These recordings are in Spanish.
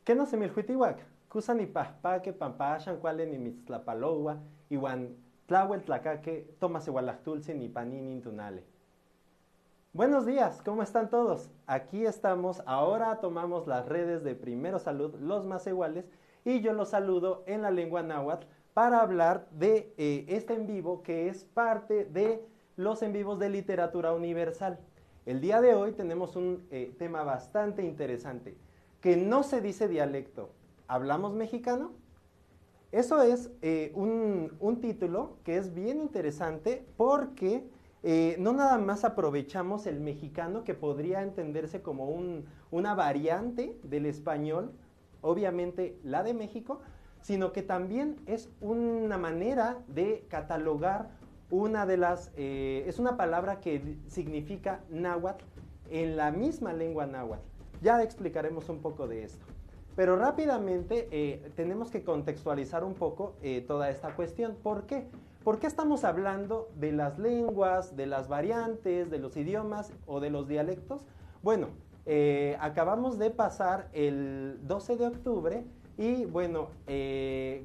¿Qué no se milhuitihuac? Kusan y pahpaque, pampashan, cualen y mitzlapalowa, iwan tlahuel tlacaque, tomas igualactulce ni panini tunale. Buenos días, ¿cómo están todos? Aquí estamos, ahora tomamos las redes de Primero Salud, los más iguales, y yo los saludo en la lengua náhuatl para hablar de este en vivo que es parte de los en vivos de literatura universal. El día de hoy tenemos un tema bastante interesante, que no se dice dialecto. ¿Hablamos mexicano? Eso es un título que es bien interesante porque no nada más aprovechamos el mexicano, que podría entenderse como una variante del español, obviamente la de México, sino que también es una manera de catalogar una de las, es una palabra que significa náhuatl en la misma lengua náhuatl. Ya explicaremos un poco de esto. Pero rápidamente tenemos que contextualizar un poco toda esta cuestión. ¿Por qué? ¿Por qué estamos hablando de las lenguas, de las variantes, de los idiomas o de los dialectos? Bueno, acabamos de pasar el 12 de octubre y bueno,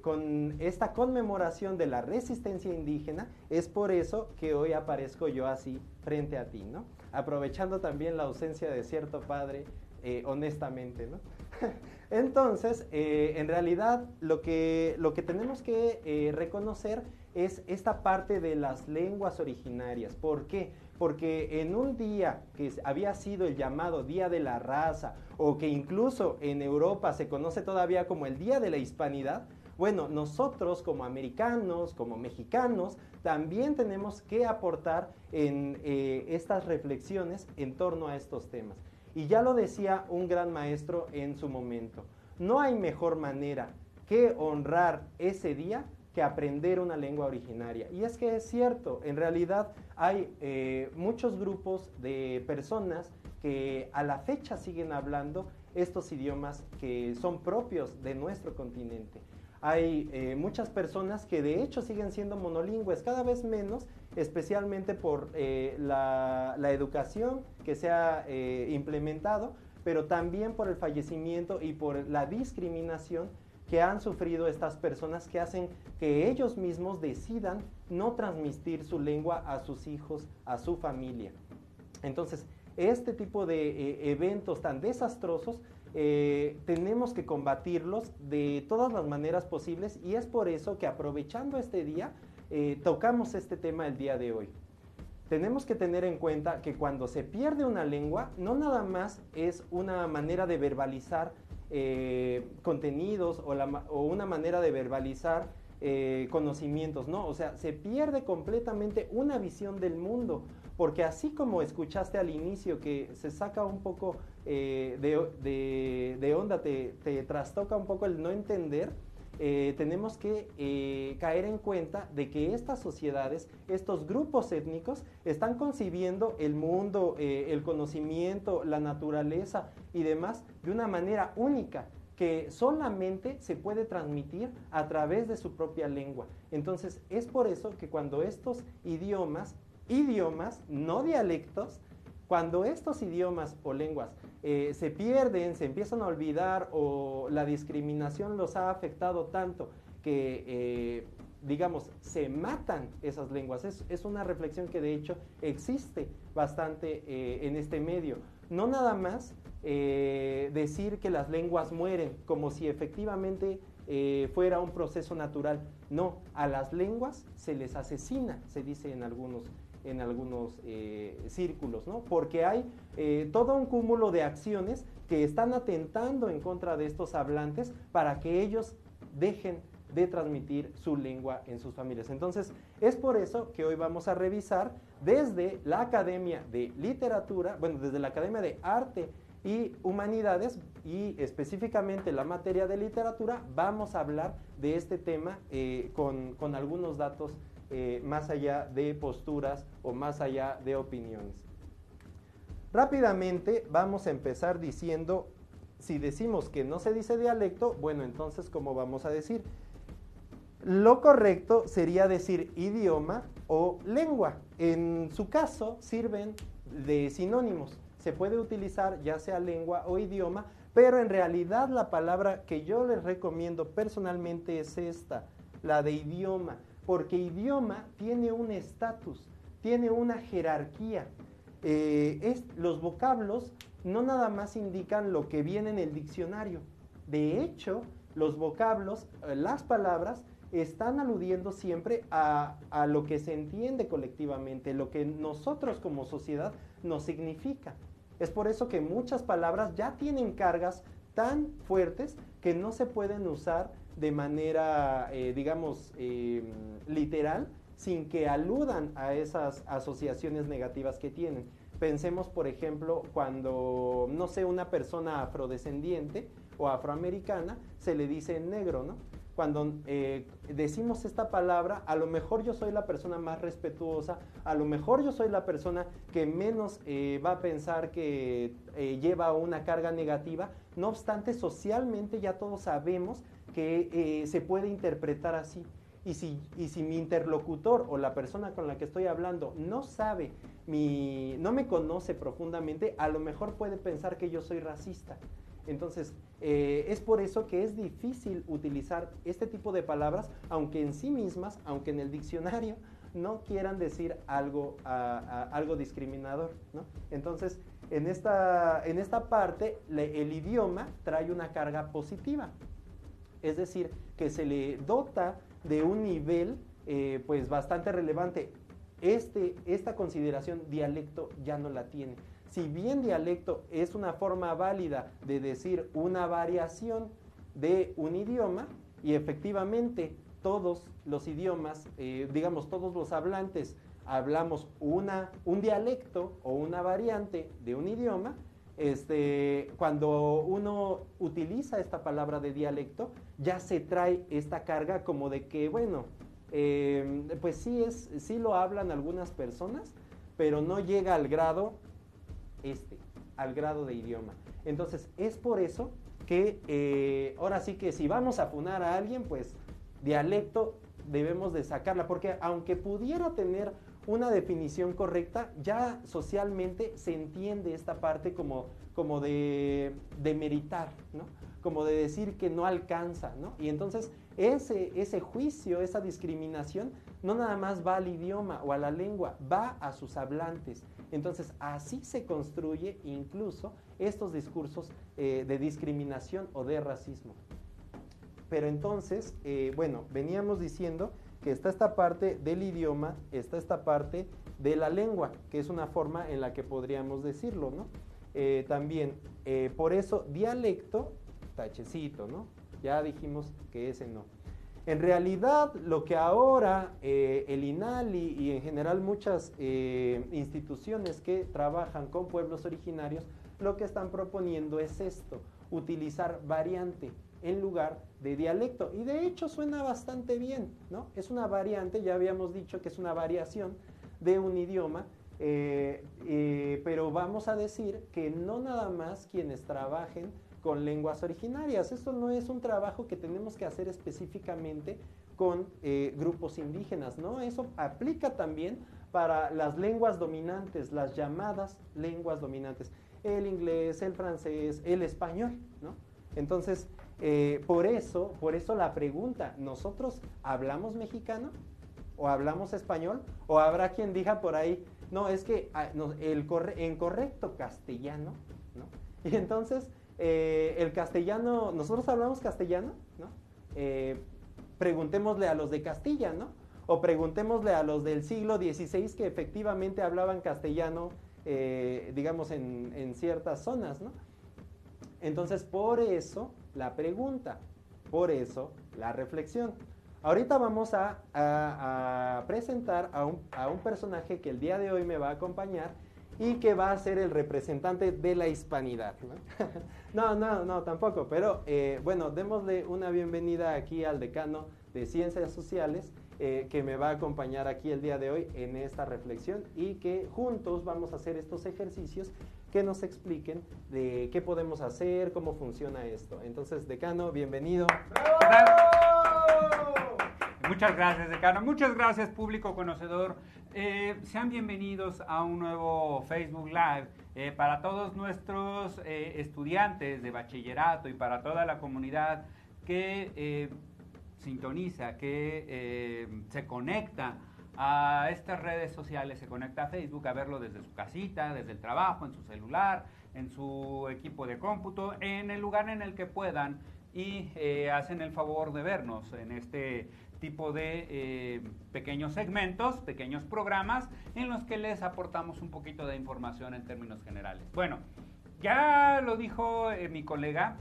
con esta conmemoración de la resistencia indígena, es por eso que hoy aparezco yo así frente a ti, ¿no? Aprovechando también la ausencia de cierto padre, honestamente, ¿no? Entonces, en realidad, lo que tenemos que reconocer es esta parte de las lenguas originarias. ¿Por qué? Porque en un día que había sido el llamado Día de la Raza, o que incluso en Europa se conoce todavía como el Día de la Hispanidad, bueno, nosotros como americanos, como mexicanos, también tenemos que aportar en estas reflexiones en torno a estos temas. Y ya lo decía un gran maestro en su momento, no hay mejor manera que honrar ese día que aprender una lengua originaria. Y es que es cierto, en realidad hay muchos grupos de personas que a la fecha siguen hablando estos idiomas que son propios de nuestro continente. Hay muchas personas que de hecho siguen siendo monolingües, cada vez menos, especialmente por la educación que se ha implementado, pero también por el fallecimiento y por la discriminación que han sufrido estas personas, que hacen que ellos mismos decidan no transmitir su lengua a sus hijos, a su familia. Entonces, este tipo de eventos tan desastrosos tenemos que combatirlos de todas las maneras posibles, y es por eso que, aprovechando este día, tocamos este tema el día de hoy. Tenemos que tener en cuenta que cuando se pierde una lengua, no nada más es una manera de verbalizar contenidos o una manera de verbalizar conocimientos, no, o sea, se pierde completamente una visión del mundo, porque así como escuchaste al inicio que se saca un poco de onda, te trastoca un poco el no entender, tenemos que caer en cuenta de que estas sociedades, estos grupos étnicos, están concibiendo el mundo, el conocimiento, la naturaleza y demás de una manera única, que solamente se puede transmitir a través de su propia lengua. Entonces, es por eso que cuando estos idiomas, no dialectos, cuando estos idiomas o lenguas se pierden, se empiezan a olvidar, o la discriminación los ha afectado tanto que, digamos, se matan esas lenguas. Es una reflexión que de hecho existe bastante en este medio. No nada más decir que las lenguas mueren como si efectivamente fuera un proceso natural. No, a las lenguas se les asesina, se dice en algunos círculos, ¿no? Porque hay todo un cúmulo de acciones que están atentando en contra de estos hablantes para que ellos dejen de transmitir su lengua en sus familias. Entonces, es por eso que hoy vamos a revisar desde la Academia de Literatura, bueno, desde la Academia de Arte y Humanidades, y específicamente la materia de literatura, vamos a hablar de este tema con algunos datos más allá de posturas o más allá de opiniones. Rápidamente vamos a empezar diciendo, si decimos que no se dice dialecto, bueno, entonces, ¿cómo vamos a decir? Lo correcto sería decir idioma o lengua. En su caso, sirven de sinónimos. Se puede utilizar ya sea lengua o idioma Pero en realidad la palabra que yo les recomiendo personalmente es esta, la de idioma, porque idioma tiene un estatus, tiene una jerarquía. Los vocablos no nada más indican lo que viene en el diccionario. De hecho, los vocablos, las palabras, están aludiendo siempre a lo que se entiende colectivamente, lo que nosotros como sociedad nos significa. Es por eso que muchas palabras ya tienen cargas tan fuertes que no se pueden usar de manera, digamos, literal, sin que aludan a esas asociaciones negativas que tienen. Pensemos, por ejemplo, cuando, no sé, una persona afrodescendiente o afroamericana se le dice negro, ¿no? Cuando decimos esta palabra, a lo mejor yo soy la persona más respetuosa, a lo mejor yo soy la persona que menos va a pensar que lleva una carga negativa. No obstante, socialmente ya todos sabemos que se puede interpretar así. Y si mi interlocutor o la persona con la que estoy hablando no sabe, no me conoce profundamente, a lo mejor puede pensar que yo soy racista. Entonces, es por eso que es difícil utilizar este tipo de palabras, aunque en sí mismas, aunque en el diccionario, no quieran decir algo discriminador, ¿no? Entonces, en esta parte, el idioma trae una carga positiva. Es decir, que se le dota de un nivel pues bastante relevante. Esta consideración dialecto ya no la tiene. Si bien dialecto es una forma válida de decir una variación de un idioma, y efectivamente todos los idiomas, digamos todos los hablantes, hablamos un dialecto o una variante de un idioma, cuando uno utiliza esta palabra de dialecto, ya se trae esta carga como de que, bueno, pues sí lo hablan algunas personas, pero no llega al grado de idioma. Entonces, es por eso que ahora sí que si vamos a funar a alguien, pues dialecto debemos de sacarla, porque aunque pudiera tener una definición correcta, ya socialmente se entiende esta parte como de meritar, ¿no? Como de decir que no alcanza, ¿no? Y entonces ese juicio, esa discriminación, no nada más va al idioma o a la lengua, va a sus hablantes. Entonces, así se construye incluso estos discursos de discriminación o de racismo. Pero entonces, bueno, veníamos diciendo que está esta parte del idioma, está esta parte de la lengua, que es una forma en la que podríamos decirlo, ¿no? También, por eso, dialecto, tachecito, ¿no? Ya dijimos que ese no. En realidad, lo que ahora el INALI y en general muchas instituciones que trabajan con pueblos originarios, lo que están proponiendo es esto, utilizar variante en lugar de dialecto. Y de hecho suena bastante bien, ¿no? Es una variante, ya habíamos dicho que es una variación de un idioma, pero vamos a decir que no nada más quienes trabajen con lenguas originarias. Esto no es un trabajo que tenemos que hacer específicamente con grupos indígenas, ¿no? Eso aplica también para las lenguas dominantes, las llamadas lenguas dominantes, el inglés, el francés, el español, ¿no? Entonces, por eso la pregunta, ¿nosotros hablamos mexicano o hablamos español? O habrá quien diga por ahí, no, es que en correcto castellano, ¿no? Y entonces, el castellano, ¿nosotros hablamos castellano? ¿No? Preguntémosle a los de Castilla, ¿no? O preguntémosle a los del siglo XVI que efectivamente hablaban castellano, digamos, en ciertas zonas, ¿no? Entonces, por eso la pregunta, por eso la reflexión. Ahorita vamos a presentar a un personaje que el día de hoy me va a acompañar y que va a ser el representante de la hispanidad, ¿no? No, tampoco, pero bueno, démosle una bienvenida aquí al decano de Ciencias Sociales, que me va a acompañar aquí el día de hoy en esta reflexión y que juntos vamos a hacer estos ejercicios que nos expliquen de qué podemos hacer, cómo funciona esto. Entonces, decano, bienvenido. ¡Bravo! Muchas gracias, decano. Muchas gracias, público conocedor. Sean bienvenidos a un nuevo Facebook Live. Para todos nuestros estudiantes de bachillerato y para toda la comunidad que sintoniza, que se conecta a estas redes sociales, se conecta a Facebook a verlo desde su casita, desde el trabajo, en su celular, en su equipo de cómputo, en el lugar en el que puedan y hacen el favor de vernos en este tipo de pequeños segmentos, pequeños programas en los que les aportamos un poquito de información en términos generales. Bueno, ya lo dijo mi colega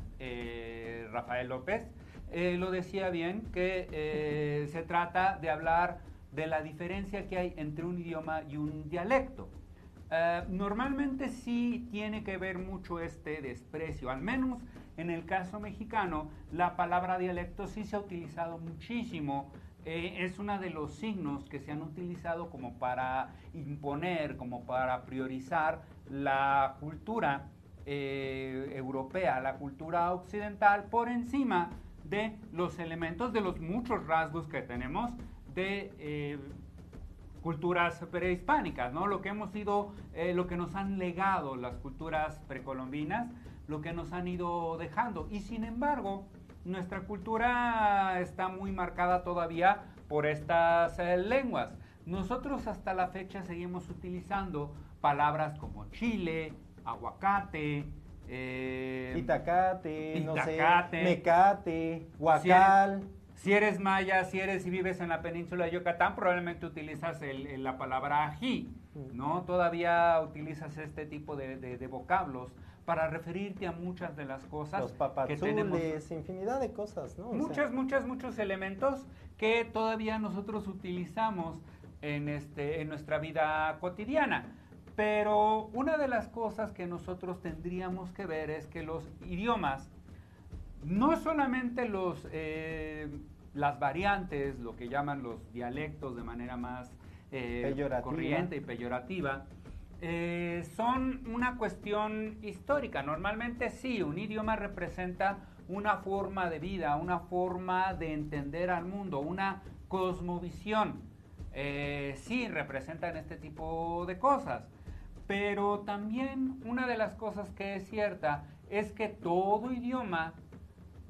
Rafael López, lo decía bien, que se trata de hablar de la diferencia que hay entre un idioma y un dialecto. Normalmente sí tiene que ver mucho este desprecio, al menos en el caso mexicano, la palabra dialecto sí se ha utilizado muchísimo, es uno de los signos que se han utilizado como para imponer, como para priorizar la cultura europea, la cultura occidental, por encima de los elementos, de los muchos rasgos que tenemos de culturas prehispánicas, ¿no? Lo que hemos ido, lo que nos han legado las culturas precolombinas, lo que nos han ido dejando. Y sin embargo, nuestra cultura está muy marcada todavía por estas lenguas. Nosotros hasta la fecha seguimos utilizando palabras como chile, aguacate, itacate, no sé, mecate, huacal. Si eres maya, si vives en la península de Yucatán, probablemente utilizas la palabra ají, ¿no? Todavía utilizas este tipo de vocablos para referirte a muchas de las cosas los papazules, que tenemos. Infinidad de cosas, ¿no? Muchos elementos que todavía nosotros utilizamos en nuestra vida cotidiana. Pero una de las cosas que nosotros tendríamos que ver es que los idiomas, no solamente las variantes, lo que llaman los dialectos de manera más corriente y peyorativa, son una cuestión histórica. Normalmente sí, un idioma representa una forma de vida, una forma de entender al mundo, una cosmovisión. Sí, representan este tipo de cosas. Pero también una de las cosas que es cierta es que todo idioma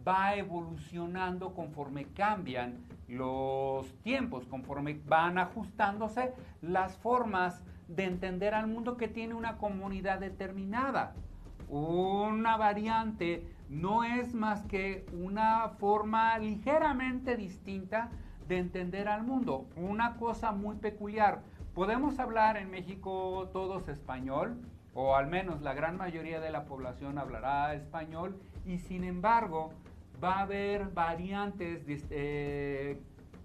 va evolucionando conforme cambian los tiempos, conforme van ajustándose las formas de entender al mundo que tiene una comunidad determinada. Una variante no es más que una forma ligeramente distinta de entender al mundo, una cosa muy peculiar. Podemos hablar en México todos español, o al menos la gran mayoría de la población hablará español, y sin embargo va a haber variantes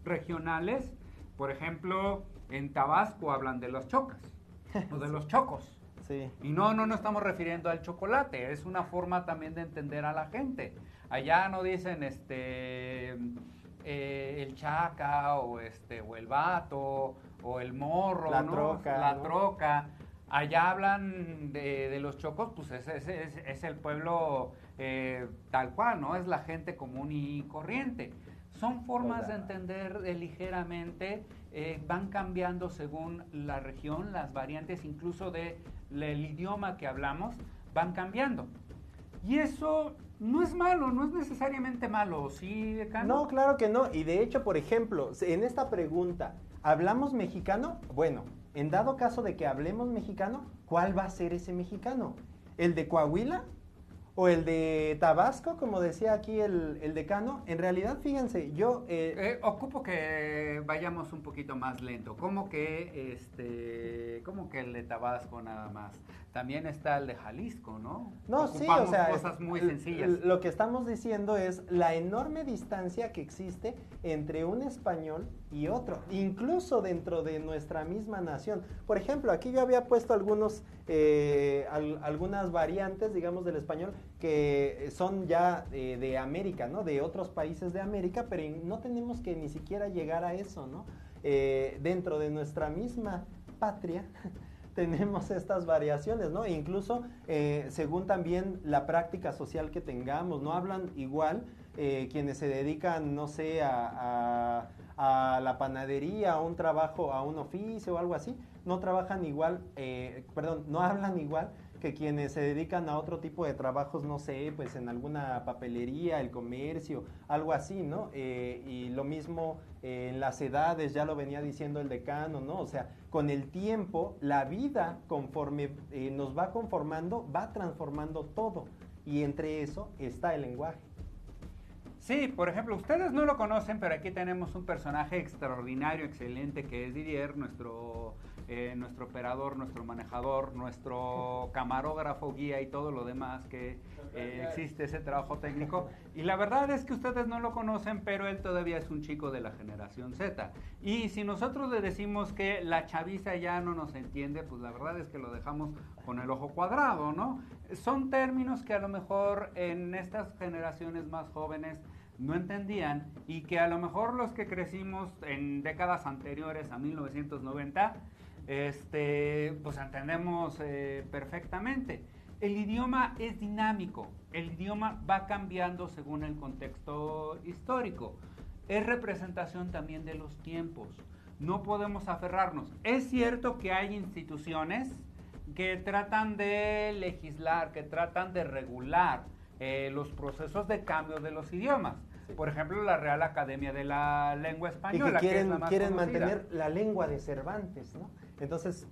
regionales. Por ejemplo, en Tabasco hablan de los chocas o de los chocos. Sí. Y no estamos refiriendo al chocolate, es una forma también de entender a la gente. Allá no dicen el chaca o el vato o el morro, la ¿no? troca, la ¿no? troca. Allá hablan de los chocos, pues es el pueblo tal cual, ¿no? Es la gente común y corriente. Son formas de entender ligeramente, van cambiando según la región, las variantes incluso del idioma que hablamos, van cambiando. Y eso no es malo, no es necesariamente malo, ¿sí, decano? No, claro que no. Y de hecho, por ejemplo, en esta pregunta, ¿hablamos mexicano? Bueno, en dado caso de que hablemos mexicano, ¿cuál va a ser ese mexicano? ¿El de Coahuila? ¿O el de Tabasco, como decía aquí el decano? En realidad, fíjense, yo... ocupo que vayamos un poquito más lento. ¿Cómo que el de Tabasco nada más? También está el de Jalisco, ¿no? No, ocupamos sí, o sea, cosas muy sencillas. Lo que estamos diciendo es la enorme distancia que existe entre un español y otro, incluso dentro de nuestra misma nación. Por ejemplo, aquí yo había puesto algunas variantes, digamos, del español que son ya de América, ¿no? De otros países de América, pero no tenemos que ni siquiera llegar a eso, ¿no? Dentro de nuestra misma patria tenemos estas variaciones, ¿no? E incluso según también la práctica social que tengamos, no hablan igual quienes se dedican, no sé, a la panadería, a un trabajo, a un oficio o algo así, no trabajan igual, no hablan igual que quienes se dedican a otro tipo de trabajos, no sé, pues en alguna papelería, el comercio, algo así, ¿no? Y lo mismo en las edades, ya lo venía diciendo el decano, ¿no? O sea, con el tiempo, la vida, conforme nos va conformando, va transformando todo. Y entre eso está el lenguaje. Sí, por ejemplo, ustedes no lo conocen, pero aquí tenemos un personaje extraordinario, excelente, que es Didier, nuestro operador, nuestro manejador, nuestro camarógrafo, guía y todo lo demás que existe ese trabajo técnico. Y la verdad es que ustedes no lo conocen, pero él todavía es un chico de la generación Z. Y si nosotros le decimos que la chaviza ya no nos entiende, pues la verdad es que lo dejamos con el ojo cuadrado, ¿no? Son términos que a lo mejor en estas generaciones más jóvenes no entendían y que a lo mejor los que crecimos en décadas anteriores a 1990, pues entendemos perfectamente. El idioma es dinámico, el idioma va cambiando según el contexto histórico. Es representación también de los tiempos. No podemos aferrarnos. Es cierto que hay instituciones que tratan de legislar, que tratan de regular los procesos de cambio de los idiomas. Sí. Por ejemplo, la Real Academia de la Lengua Española, y que es la más quieren conocida. mantener la lengua de Cervantes, ¿no? Entonces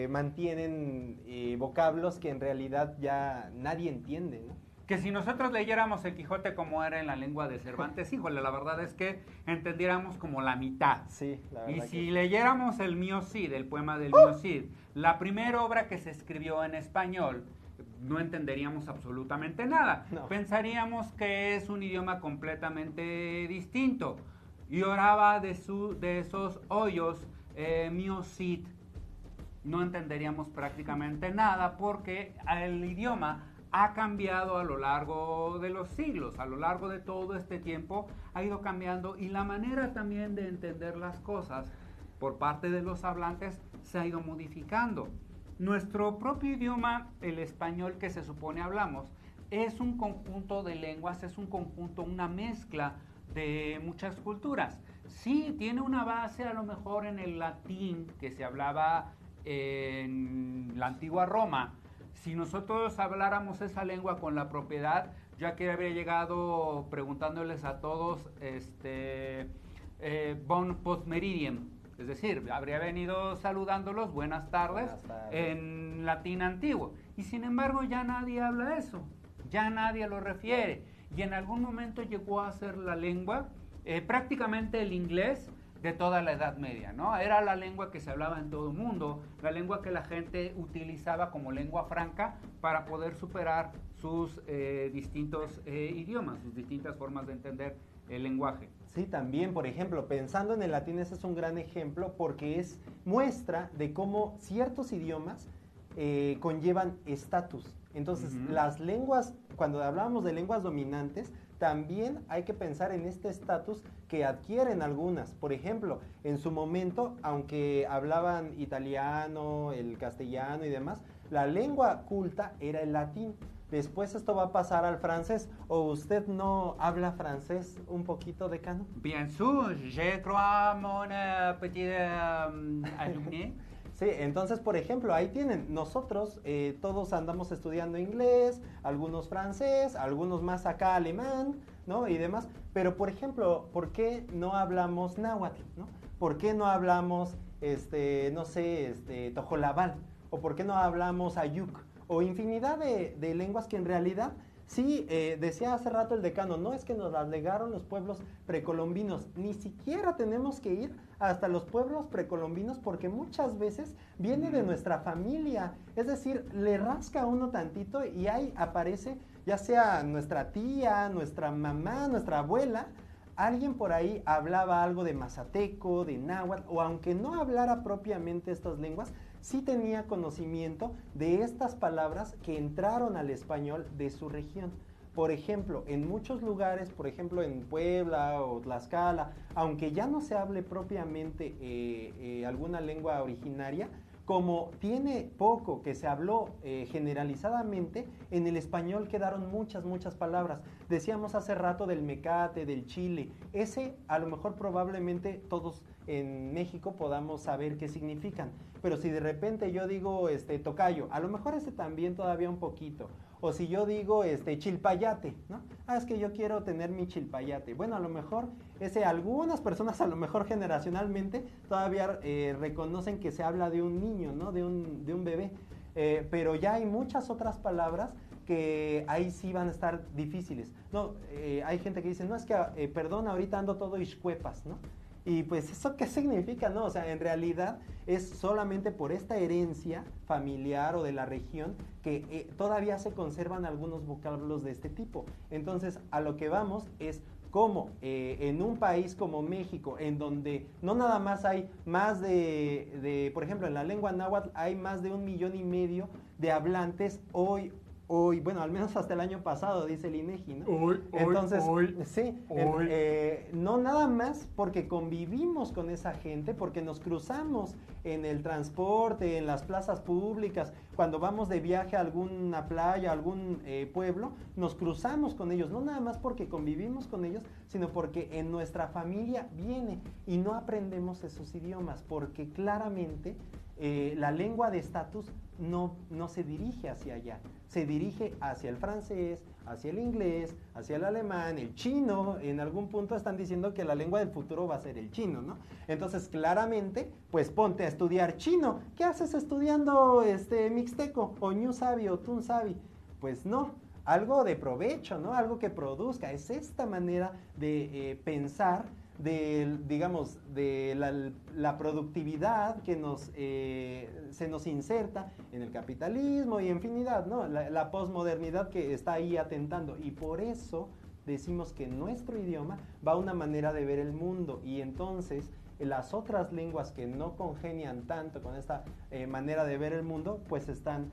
mantienen vocablos que en realidad ya nadie entiende, ¿no? Que si nosotros leyéramos el Quijote como era en la lengua de Cervantes, híjole, la verdad es que entendiéramos como la mitad. Sí, la verdad. Y si leyéramos el Mío Cid, el poema del Mío Cid, la primera obra que se escribió en español, no entenderíamos absolutamente nada. No. Pensaríamos que es un idioma completamente distinto. Y oraba de esos hoyos, Mío Cid. No entenderíamos prácticamente nada porque el idioma ha cambiado a lo largo de los siglos, a lo largo de todo este tiempo ha ido cambiando y la manera también de entender las cosas por parte de los hablantes se ha ido modificando. Nuestro propio idioma, el español que se supone hablamos, es un conjunto de lenguas, es un conjunto, una mezcla de muchas culturas. Sí, tiene una base a lo mejor en el latín que se hablaba en la antigua Roma. Si nosotros habláramos esa lengua con la propiedad, yo aquí habría llegado preguntándoles a todos bon post meridiem, es decir, habría venido saludándolos buenas tardes en latín antiguo. Y sin embargo ya nadie habla eso, ya nadie lo refiere. Y en algún momento llegó a ser la lengua, prácticamente el inglés de toda la Edad Media, ¿no? Era la lengua que se hablaba en todo el mundo, la lengua que la gente utilizaba como lengua franca para poder superar sus distintos idiomas, sus distintas formas de entender el lenguaje. Sí, también, por ejemplo, pensando en el latín, ese es un gran ejemplo porque es muestra de cómo ciertos idiomas conllevan estatus. Entonces, las lenguas, cuando hablábamos de lenguas dominantes, también hay que pensar en este estatus que adquieren algunas. Por ejemplo, en su momento, aunque hablaban italiano, el castellano y demás, la lengua culta era el latín. Después esto va a pasar al francés. ¿O usted no habla francés un poquito, decano? Bien sûr, je crois mon petit alumni. Sí, entonces, por ejemplo, ahí tienen, nosotros todos andamos estudiando inglés, algunos francés, algunos más acá alemán, ¿no? Y demás, pero, por ejemplo, ¿por qué no hablamos náhuatl, no? ¿Por qué no hablamos, no sé, tojolabal? ¿O por qué no hablamos ayuk? O infinidad de lenguas que en realidad, sí, decía hace rato el decano, no es que nos las legaron los pueblos precolombinos, ni siquiera tenemos que ir hasta los pueblos precolombinos porque muchas veces viene de nuestra familia, es decir, le rasca a uno tantito y ahí aparece ya sea nuestra tía, nuestra mamá, nuestra abuela, alguien por ahí hablaba algo de mazateco, de náhuatl, o aunque no hablara propiamente estas lenguas, sí tenía conocimiento de estas palabras que entraron al español de su región. Por ejemplo, en muchos lugares, por ejemplo en Puebla o Tlaxcala, aunque ya no se hable propiamente alguna lengua originaria, como tiene poco que se habló generalizadamente, en el español quedaron muchas palabras. Decíamos hace rato del mecate, del chile. Ese a lo mejor probablemente todos en México podamos saber qué significan. Pero si de repente yo digo tocayo, a lo mejor ese también todavía un poquito. O si yo digo chilpayate, ¿no? Es que yo quiero tener mi chilpayate. Bueno, a lo mejor algunas personas, a lo mejor generacionalmente, todavía reconocen que se habla de un niño, ¿no? De un bebé. Pero ya hay muchas otras palabras que ahí sí van a estar difíciles. No, hay gente que dice, no, es que, perdón, ahorita ando todo iscuepas, ¿no? Y pues, ¿eso qué significa? No, o sea, en realidad es solamente por esta herencia familiar o de la región que todavía se conservan algunos vocablos de este tipo. Entonces, a lo que vamos es cómo en un país como México, en donde no nada más hay más por ejemplo, en la lengua náhuatl hay más de 1,5 millones de hablantes hoy, bueno, al menos hasta el año pasado, dice el INEGI, ¿no? Entonces, sí, no nada más porque convivimos con esa gente, porque nos cruzamos en el transporte, en las plazas públicas, cuando vamos de viaje a alguna playa, a algún pueblo, nos cruzamos con ellos, no nada más porque convivimos con ellos, sino porque en nuestra familia viene y no aprendemos esos idiomas, porque claramente la lengua de estatus no se dirige hacia allá, se dirige hacia el francés, hacia el inglés, hacia el alemán, el chino. En algún punto están diciendo que la lengua del futuro va a ser el chino, ¿no? Entonces, claramente, pues ponte a estudiar chino. ¿Qué haces estudiando mixteco o ñu sabi o tun sabi? Pues no, algo de provecho, ¿no? Algo que produzca. Es esta manera de pensar digamos, de la productividad que se nos inserta en el capitalismo y infinidad, ¿no? La posmodernidad que está ahí atentando. Y por eso decimos que nuestro idioma va a una manera de ver el mundo, y entonces las otras lenguas que no congenian tanto con esta manera de ver el mundo, pues están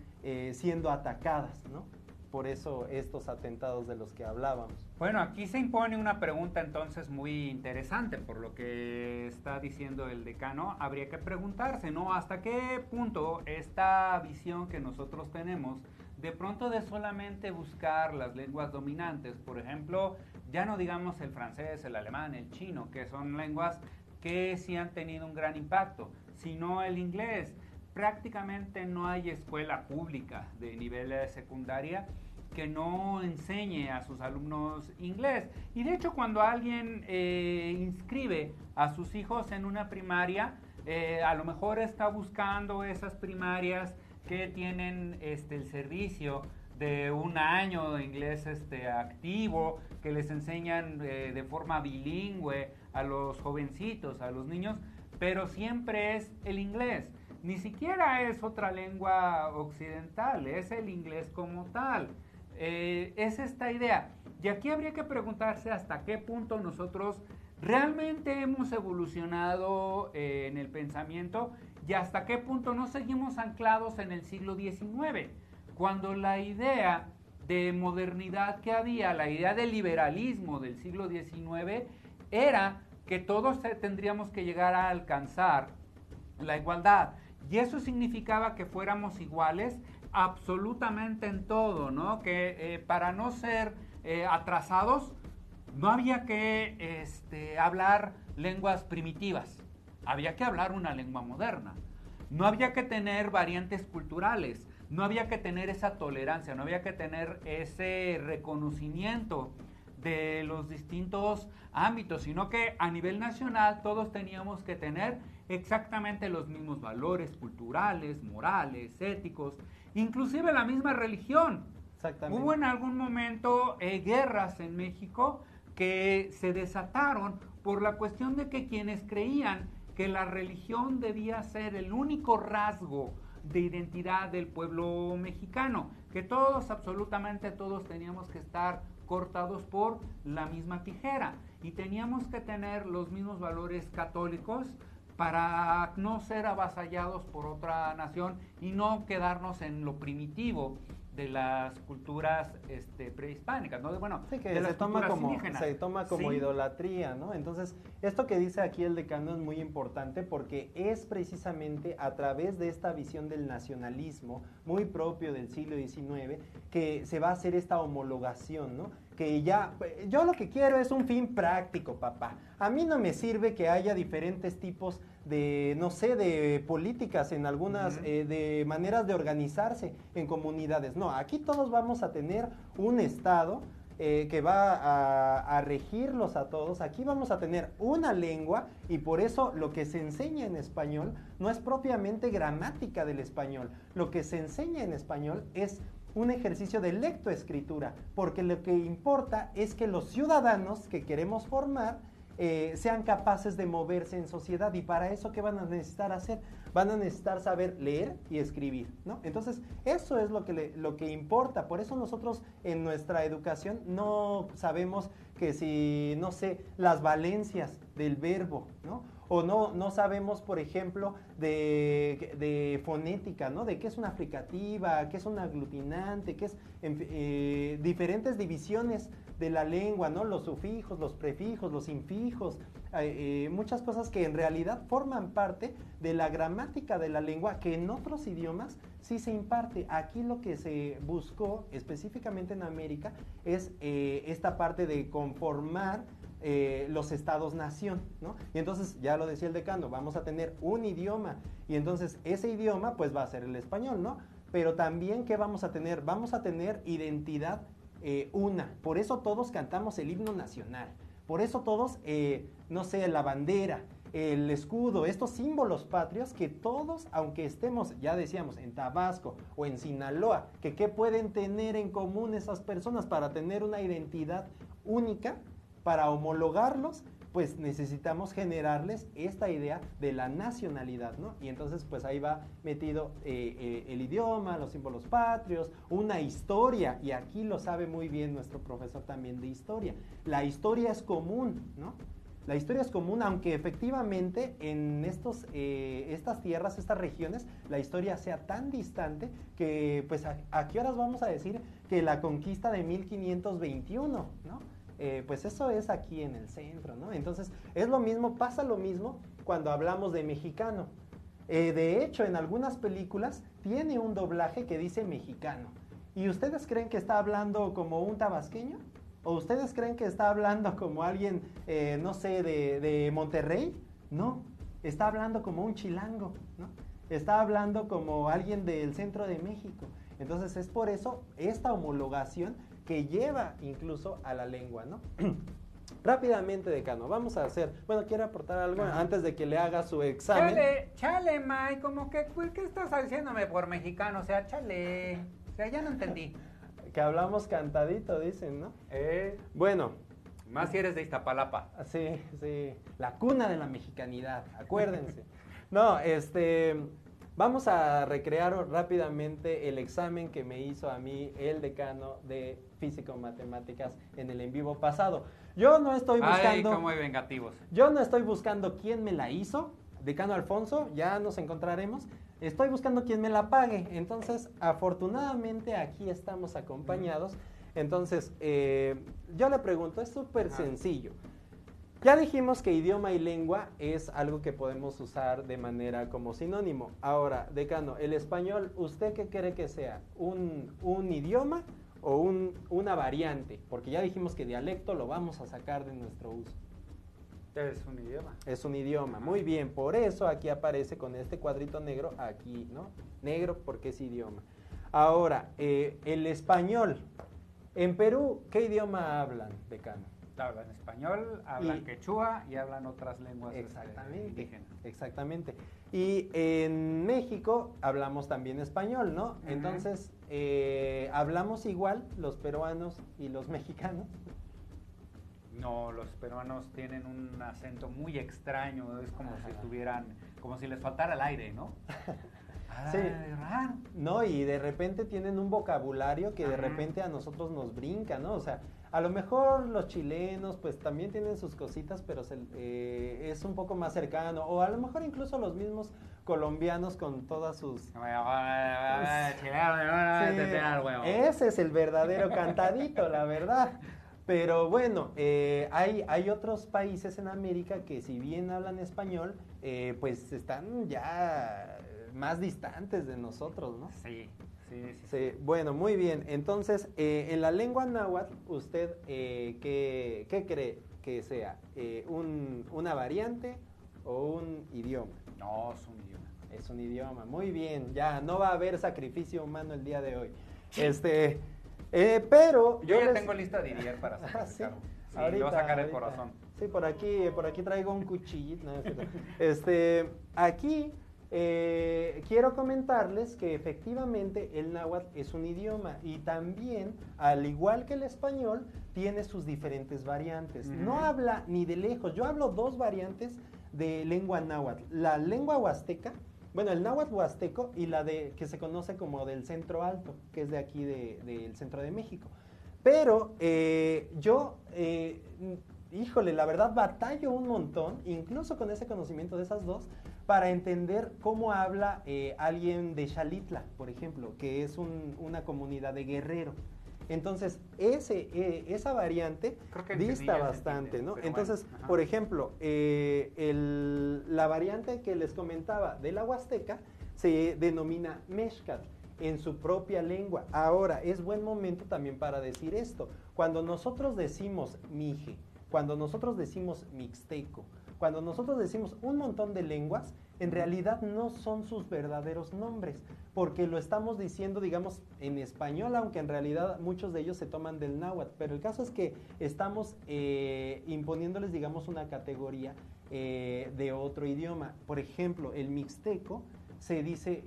siendo atacadas, ¿no? Por eso estos atentados de los que hablábamos. Bueno, aquí se impone una pregunta entonces muy interesante por lo que está diciendo el decano. Habría que preguntarse, ¿no? ¿Hasta qué punto esta visión que nosotros tenemos de pronto de solamente buscar las lenguas dominantes, por ejemplo, ya no digamos el francés, el alemán, el chino, que son lenguas que sí han tenido un gran impacto, sino el inglés? Prácticamente no hay escuela pública de nivel secundaria que no enseñe a sus alumnos inglés. Y de hecho, cuando alguien inscribe a sus hijos en una primaria, a lo mejor está buscando esas primarias que tienen el servicio de 1 año de inglés activo, que les enseñan de forma bilingüe a los jovencitos, a los niños, pero siempre es el inglés. Ni siquiera es otra lengua occidental, es el inglés como tal. Es esta idea. Y aquí habría que preguntarse hasta qué punto nosotros realmente hemos evolucionado en el pensamiento y hasta qué punto no seguimos anclados en el siglo XIX, cuando la idea de modernidad que había, la idea de liberalismo del siglo XIX, era que todos tendríamos que llegar a alcanzar la igualdad. Y eso significaba que fuéramos iguales absolutamente en todo, ¿no? Que para no ser atrasados no había que hablar lenguas primitivas, había que hablar una lengua moderna. No había que tener variantes culturales, no había que tener esa tolerancia, no había que tener ese reconocimiento de los distintos ámbitos, sino que a nivel nacional todos teníamos que tener exactamente los mismos valores culturales, morales, éticos, inclusive la misma religión. Exactamente. Hubo en algún momento guerras en México que se desataron por la cuestión de que quienes creían que la religión debía ser el único rasgo de identidad del pueblo mexicano, que todos, absolutamente todos, teníamos que estar cortados por la misma tijera y teníamos que tener los mismos valores católicos para no ser avasallados por otra nación y no quedarnos en lo primitivo de las culturas prehispánicas, ¿no? Bueno, sí, que de las se toma culturas indígenas. se toma como Sí. idolatría, ¿no? Entonces, esto que dice aquí el decano es muy importante porque es precisamente a través de esta visión del nacionalismo muy propio del siglo XIX que se va a hacer esta homologación, ¿no? Que ya, yo lo que quiero es un fin práctico, papá. A mí no me sirve que haya diferentes tipos de, no sé, de políticas en algunas, de maneras de organizarse en comunidades. No, aquí todos vamos a tener un Estado que va a regirlos a todos. Aquí vamos a tener una lengua y por eso lo que se enseña en español no es propiamente gramática del español. Lo que se enseña en español es un ejercicio de lectoescritura, porque lo que importa es que los ciudadanos que queremos formar sean capaces de moverse en sociedad y para eso ¿qué van a necesitar hacer? Van a necesitar saber leer y escribir, ¿no? Entonces eso es lo que importa, por eso nosotros en nuestra educación no sabemos que si, no sé, las valencias del verbo, ¿no? O no sabemos, por ejemplo, de fonética, ¿no? De qué es una fricativa, qué es un aglutinante, qué es diferentes divisiones de la lengua, ¿no? Los sufijos, los prefijos, los infijos, muchas cosas que en realidad forman parte de la gramática de la lengua que en otros idiomas sí se imparte. Aquí lo que se buscó específicamente en América es esta parte de conformar los estados-nación, ¿no? Y entonces, ya lo decía el decano, vamos a tener un idioma, y entonces ese idioma pues va a ser el español, ¿no? Pero también, ¿qué vamos a tener? Vamos a tener identidad una, por eso todos cantamos el himno nacional, por eso todos, no sé, la bandera, el escudo, estos símbolos patrios que todos, aunque estemos, ya decíamos, en Tabasco o en Sinaloa, que qué pueden tener en común esas personas para tener una identidad única, para homologarlos, pues necesitamos generarles esta idea de la nacionalidad, ¿no? Y entonces pues ahí va metido el idioma, los símbolos patrios, una historia, y aquí lo sabe muy bien nuestro profesor también de historia. La historia es común, ¿no? La historia es común, aunque efectivamente en estas tierras, estas regiones, la historia sea tan distante que pues a qué horas vamos a decir que la conquista de 1521, ¿no? Pues eso es aquí en el centro, ¿no? Entonces, es lo mismo, pasa lo mismo cuando hablamos de mexicano. De hecho, en algunas películas tiene un doblaje que dice mexicano. ¿Y ustedes creen que está hablando como un tabasqueño? ¿O ustedes creen que está hablando como alguien, no sé, de Monterrey? No, está hablando como un chilango, ¿no? Está hablando como alguien del centro de México. Entonces, es por eso esta homologación que lleva incluso a la lengua, ¿no? Rápidamente, decano, vamos a hacer, bueno, ¿quiere aportar algo antes de que le haga su examen? Chale, May, como que, ¿qué estás diciéndome por mexicano? O sea, chale, o sea, ya no entendí. Que hablamos cantadito, dicen, ¿no? Bueno. Más si eres de Iztapalapa. Sí, sí, la cuna de la mexicanidad, acuérdense. No, vamos a recrear rápidamente el examen que me hizo a mí el decano de Físico-Matemáticas en el en vivo pasado. Yo no estoy buscando... Ay, cómo hay vengativos. Yo no estoy buscando quién me la hizo, decano Alfonso, ya nos encontraremos. Estoy buscando quién me la pague. Entonces, afortunadamente aquí estamos acompañados. Entonces, yo le pregunto, es súper sencillo. Ya dijimos que idioma y lengua es algo que podemos usar de manera como sinónimo. Ahora, decano, el español, ¿usted qué cree que sea? ¿Un idioma o una variante? Porque ya dijimos que dialecto lo vamos a sacar de nuestro uso. Es un idioma. Es un idioma, muy bien. Por eso aquí aparece con este cuadrito negro aquí, ¿no? Negro porque es idioma. Ahora, el español. En Perú, ¿qué idioma hablan, decano? Hablan español, hablan quechua y hablan otras lenguas indígenas. Exactamente. Y en México hablamos también español, ¿no? Entonces, ¿hablamos igual los peruanos y los mexicanos? No, los peruanos tienen un acento muy extraño, es como si tuvieran, como si les faltara el aire, ¿no? Sí, no, y de repente tienen un vocabulario que de repente a nosotros nos brinca, ¿no? O sea, A lo mejor los chilenos pues también tienen sus cositas, pero es un poco más cercano. O a lo mejor incluso los mismos colombianos con todas sus... Sí, ese es el verdadero cantadito, la verdad. Pero bueno, hay otros países en América que si bien hablan español, pues están ya más distantes de nosotros, ¿no? Sí. Sí, bueno, muy bien. Entonces, en la lengua náhuatl, ¿usted qué cree que sea? ¿Una variante o un idioma? No, es un idioma. Es un idioma, muy bien. Ya, no va a haber sacrificio humano el día de hoy. Pero... Yo ya tengo lista de Didier para sacrificarlo. Sí, le voy a sacar el corazón. Sí, por aquí traigo un cuchillito. No, aquí... quiero comentarles que efectivamente el náhuatl es un idioma y también, al igual que el español, tiene sus diferentes variantes. No habla ni de lejos. Yo hablo dos variantes de lengua náhuatl. La lengua huasteca, bueno, el náhuatl huasteco y la que se conoce como del centro alto, que es de aquí del centro de México. Pero híjole, la verdad batallo un montón, incluso con ese conocimiento de esas dos, para entender cómo habla alguien de Xalitla, por ejemplo, que es una comunidad de Guerrero. Entonces, esa variante dista bastante, ¿no? Entonces, bueno, por ejemplo, la variante que les comentaba de la Huasteca se denomina Mexcatl en su propia lengua. Ahora, es buen momento también para decir esto. Cuando nosotros decimos mije, cuando nosotros decimos mixteco, cuando nosotros decimos un montón de lenguas, en realidad no son sus verdaderos nombres, porque lo estamos diciendo, digamos, en español, aunque en realidad muchos de ellos se toman del náhuatl. Pero el caso es que estamos imponiéndoles, digamos, una categoría de otro idioma. Por ejemplo, el mixteco se dice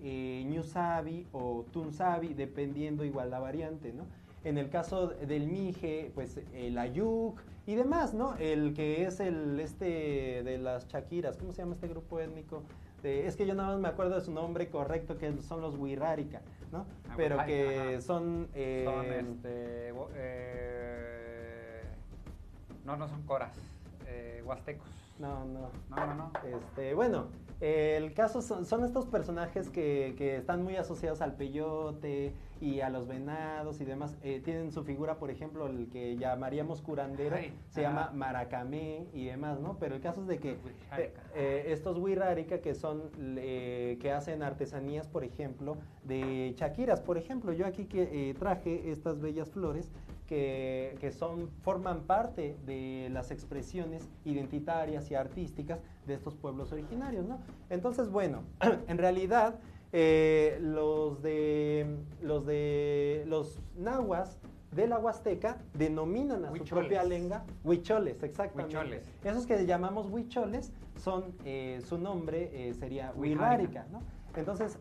ñusabi o tunsabi, dependiendo igual la variante, ¿no? En el caso del mije, pues el ayuk y demás, ¿no? El que es de las chaquiras, ¿cómo se llama este grupo étnico? Es que yo nada más me acuerdo de su nombre correcto, que son los huirrárica, ¿no? Pero que son... no son coras, huastecos. No. Bueno, el caso son estos personajes que están muy asociados al peyote y a los venados y demás. Tienen su figura, por ejemplo, el que llamaríamos curandero, se llama maracamé y demás, ¿no? Pero el caso es de que estos huirrárica que son, que hacen artesanías, por ejemplo, de chaquiras. Por ejemplo, yo aquí traje estas bellas flores que forman parte de las expresiones identitarias y artísticas de estos pueblos originarios, ¿no? Entonces, bueno, en realidad los nahuas de la Huasteca denominan a su propia lengua huicholes, exactamente. Huicholes. Esos que llamamos huicholes son, su nombre sería huirrárica, ¿no? Entonces,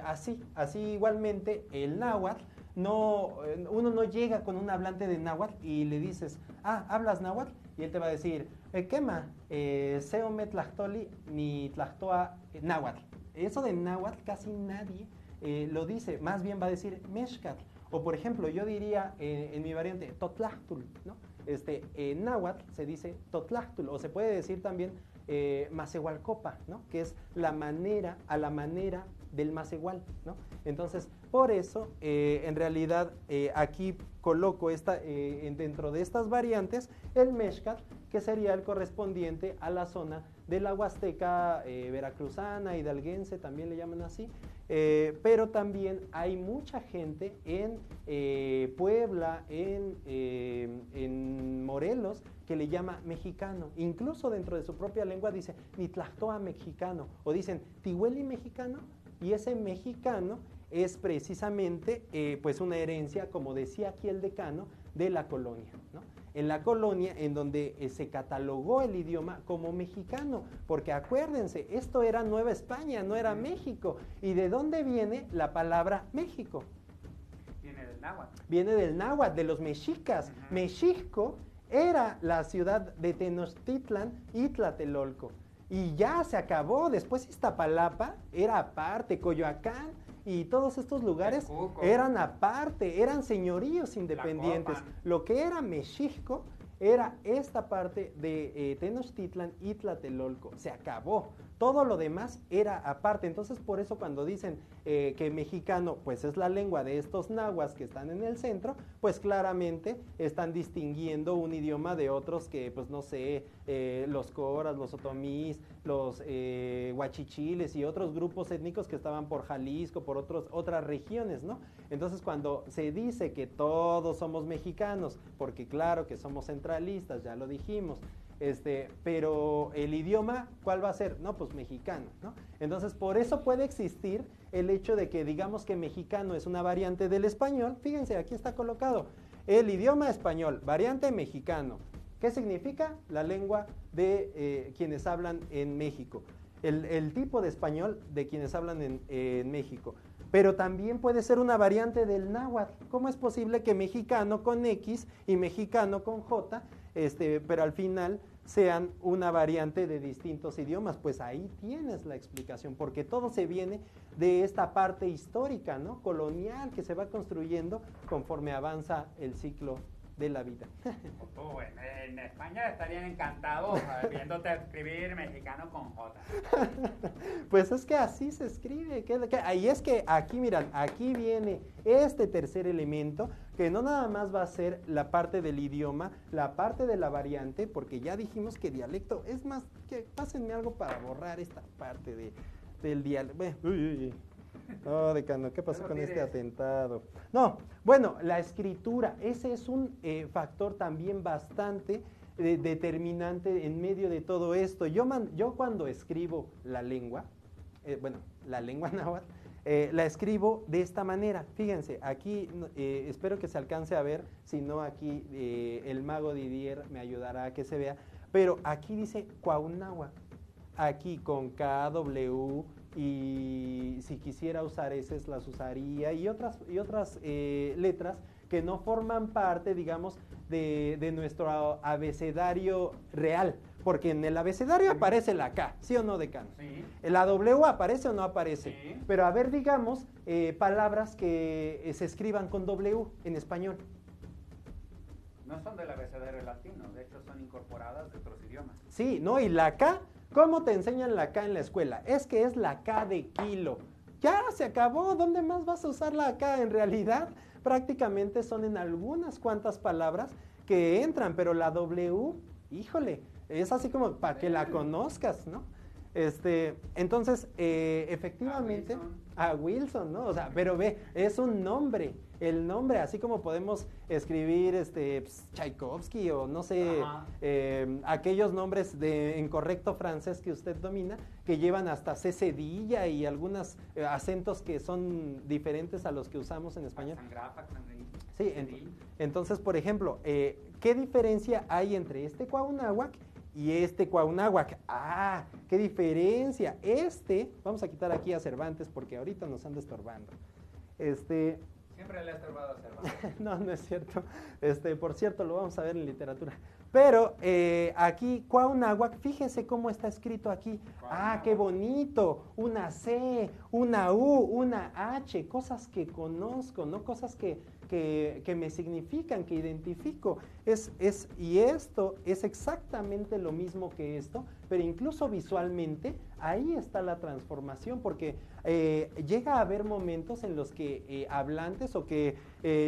así igualmente el náhuatl, uno no llega con un hablante de náhuatl y le dices, ¿hablas náhuatl? Y él te va a decir, quema, seome tlachtoli ni tlachtoa náhuatl. Eso de náhuatl casi nadie lo dice, más bien va a decir mexcatl. O por ejemplo, yo diría en mi variante totlachtul, ¿no? Náhuatl se dice totlachtul, o se puede decir también macehualcopa, ¿no? Que es a la manera del macehual, ¿no? Entonces, por eso, en realidad, aquí coloco dentro de estas variantes el mexcatl, que sería el correspondiente a la zona de la Huasteca veracruzana, hidalguense, también le llaman así, pero también hay mucha gente en Puebla, en Morelos, que le llama mexicano. Incluso dentro de su propia lengua dice nitlachtoa mexicano, o dicen tihueli mexicano, y ese mexicano es precisamente pues una herencia, como decía aquí el decano, de la colonia, ¿no? En la colonia en donde se catalogó el idioma como mexicano, porque acuérdense, esto era Nueva España, no era México. ¿Y de dónde viene la palabra México? Viene del náhuatl. Viene del náhuatl, de los mexicas. Mexixco era la ciudad de Tenochtitlan y Tlatelolco. Y ya se acabó. Después Iztapalapa era aparte, Coyoacán y todos estos lugares Texcoco. eran aparte, eran señoríos independientes. Tlacopan. Lo que era Mexixco era esta parte de Tenochtitlan y Tlatelolco. Se acabó. Todo lo demás era aparte. Entonces, por eso cuando dicen que mexicano, pues es la lengua de estos nahuas que están en el centro, pues claramente están distinguiendo un idioma de otros que, pues no sé, los coras, los otomís, los huachichiles y otros grupos étnicos que estaban por Jalisco, por otras regiones, ¿no? Entonces, cuando se dice que todos somos mexicanos, porque claro que somos centralistas, ya lo dijimos, pero el idioma, ¿cuál va a ser? No, pues mexicano, ¿no? Entonces, por eso puede existir el hecho de que digamos que mexicano es una variante del español. Fíjense, aquí está colocado. El idioma español, variante mexicano. ¿Qué significa? La lengua de quienes hablan en México. El tipo de español de quienes hablan en México. Pero también puede ser una variante del náhuatl. ¿Cómo es posible que mexicano con X y mexicano con J, pero al final sean una variante de distintos idiomas? Pues ahí tienes la explicación, porque todo se viene de esta parte histórica, ¿no? Colonial, que se va construyendo conforme avanza el ciclo de la vida. Tú, en España estarían encantados viéndote escribir mexicano con J. Pues es que así se escribe. Ahí es que aquí, miran, aquí viene este tercer elemento, que no nada más va a ser la parte del idioma, la parte de la variante, porque ya dijimos que dialecto, es más, que pásenme algo para borrar esta parte del dialecto. No, decano, ¿qué pasó con este atentado? No, bueno, la escritura, ese es un factor también bastante determinante en medio de todo esto. Yo cuando escribo la lengua, la lengua náhuatl, la escribo de esta manera. Fíjense, aquí espero que se alcance a ver, si no aquí el mago Didier me ayudará a que se vea, pero aquí dice Cuauhnáhuac, aquí con K, W, y si quisiera usar esas las usaría, y otras letras que no forman parte, digamos, de nuestro abecedario real, porque en el abecedario aparece la K, ¿sí o no, decano? Sí. ¿La W aparece o no aparece? Sí. Pero a ver, digamos, palabras que se escriban con W en español. No son del abecedario latino, de hecho son incorporadas de otros idiomas. Sí, ¿no? Y la K, ¿cómo te enseñan la K en la escuela? Es que es la K de kilo. Ya se acabó, ¿dónde más vas a usar la K? En realidad, prácticamente son en algunas cuantas palabras que entran, pero la W, híjole, es así como para que la conozcas, ¿no? Entonces, efectivamente, a Wilson, ¿no? O sea, pero ve, es un nombre, el nombre, así como podemos escribir Tchaikovsky o no sé, aquellos nombres en correcto francés que usted domina, que llevan hasta C cedilla y algunos acentos que son diferentes a los que usamos en español. Sí, entonces, por ejemplo, ¿qué diferencia hay entre este Cuauhnáhuac y este Cuauhnáhuac? Ah, qué diferencia. Vamos a quitar aquí a Cervantes porque ahorita nos anda estorbando. Siempre le ha estorbado a Cervantes. No, no es cierto. Por cierto, lo vamos a ver en literatura. Pero aquí, Cuauhnáhuac, fíjese cómo está escrito aquí. Ah, qué bonito. Una C, una U, una H, cosas que conozco, ¿no? Cosas que me significan, que identifico. Y esto es exactamente lo mismo que esto, pero incluso visualmente, ahí está la transformación, porque llega a haber momentos en los que hablantes o que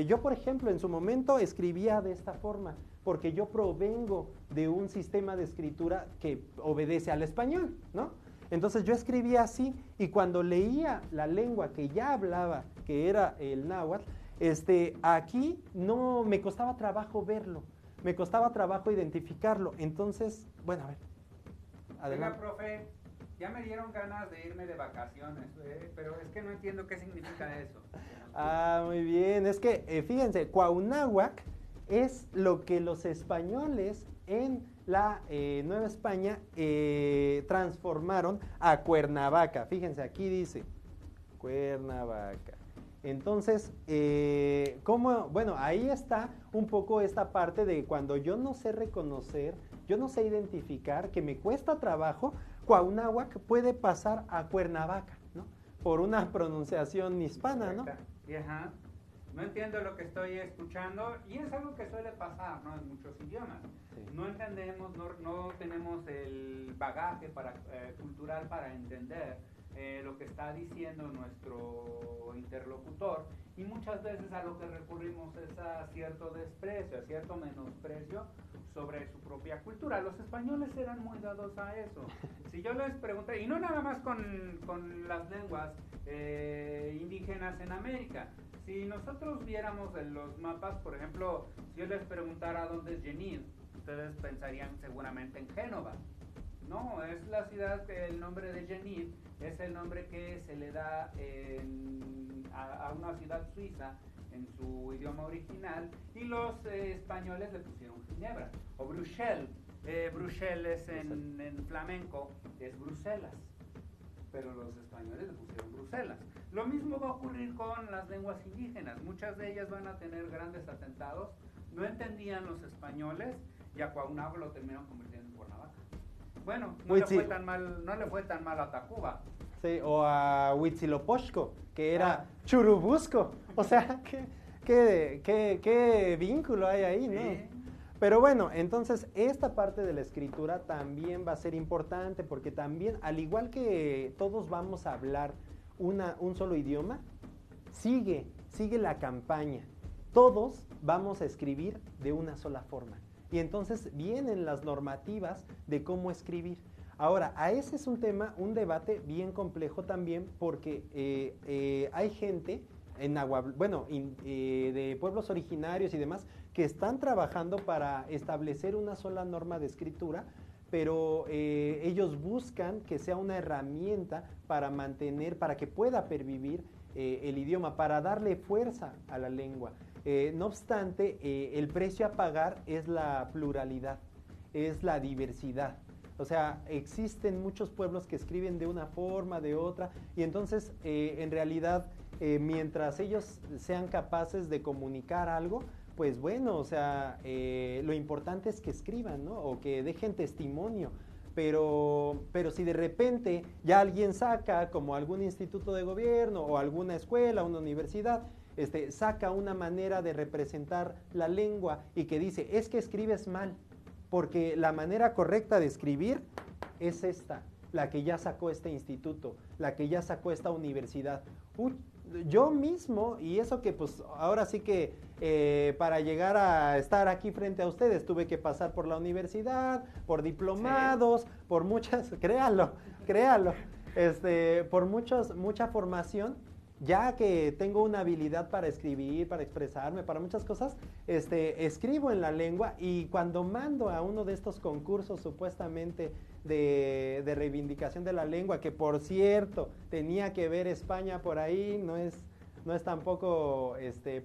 yo, por ejemplo, en su momento escribía de esta forma, porque yo provengo de un sistema de escritura que obedece al español, ¿no? Entonces yo escribía así, y cuando leía la lengua que ya hablaba, que era el náhuatl, aquí no me costaba trabajo verlo, me costaba trabajo identificarlo. Entonces, bueno, a ver, adelante. Oiga, profe, ya me dieron ganas de irme de vacaciones, pero es que no entiendo qué significa eso. Ah, muy bien, es que fíjense, Cuauhnáhuac es lo que los españoles en la Nueva España transformaron a Cuernavaca. Fíjense, aquí dice Cuernavaca. Entonces, bueno, ahí está un poco esta parte de cuando yo no sé reconocer, yo no sé identificar, que me cuesta trabajo, Cuauhnáhuac puede pasar a Cuernavaca, ¿no? por una pronunciación hispana, ¿no? Y, ajá, no entiendo lo que estoy escuchando y es algo que suele pasar, ¿no? En muchos idiomas. Sí. No entendemos, no tenemos el bagaje cultural para entender lo que está diciendo nuestro interlocutor y muchas veces a lo que recurrimos es a cierto desprecio, a cierto menosprecio sobre su propia cultura. Los españoles eran muy dados a eso. Si yo les pregunté, y no nada más con las lenguas indígenas en América, si nosotros viéramos en los mapas, por ejemplo, si yo les preguntara dónde es Genil, ustedes pensarían seguramente en Génova. No, es la ciudad, el nombre de Genil es el nombre que se le da a una ciudad suiza en su idioma original y los españoles le pusieron Ginebra o Bruxelles. Bruxelles en flamenco es Bruselas, pero los españoles le pusieron Bruselas. Lo mismo va a ocurrir con las lenguas indígenas, muchas de ellas van a tener grandes atentados, no entendían los españoles y a Cuauhnáhuac lo terminaron convirtiendo en Cuernavaca. Bueno, no le fue tan mal a Tacuba. Sí, o a Huitzilopochtli, que era Churubusco. O sea, ¿qué vínculo hay ahí, ¿no? Sí. Pero bueno, entonces esta parte de la escritura también va a ser importante porque también, al igual que todos vamos a hablar un solo idioma, sigue la campaña. Todos vamos a escribir de una sola forma. Y entonces vienen las normativas de cómo escribir. Ahora, a ese es un tema, un debate bien complejo también, porque hay gente de pueblos originarios y demás que están trabajando para establecer una sola norma de escritura, pero ellos buscan que sea una herramienta para para que pueda pervivir el idioma, para darle fuerza a la lengua. No obstante, el precio a pagar es la pluralidad, es la diversidad. O sea, existen muchos pueblos que escriben de una forma, de otra, y entonces, en realidad, mientras ellos sean capaces de comunicar algo, pues bueno, o sea, lo importante es que escriban, ¿no? O que dejen testimonio. Pero si de repente ya alguien saca, como algún instituto de gobierno o alguna escuela, una universidad, saca una manera de representar la lengua y que dice, es que escribes mal, porque la manera correcta de escribir es esta, la que ya sacó este instituto, la que ya sacó esta universidad. Yo mismo, y eso que pues ahora sí que para llegar a estar aquí frente a ustedes tuve que pasar por la universidad, por diplomados, sí, por muchas, créalo, por mucha formación. Ya que tengo una habilidad para escribir, para expresarme, para muchas cosas, escribo en la lengua y cuando mando a uno de estos concursos supuestamente de reivindicación de la lengua, que por cierto tenía que ver España por ahí, no es tampoco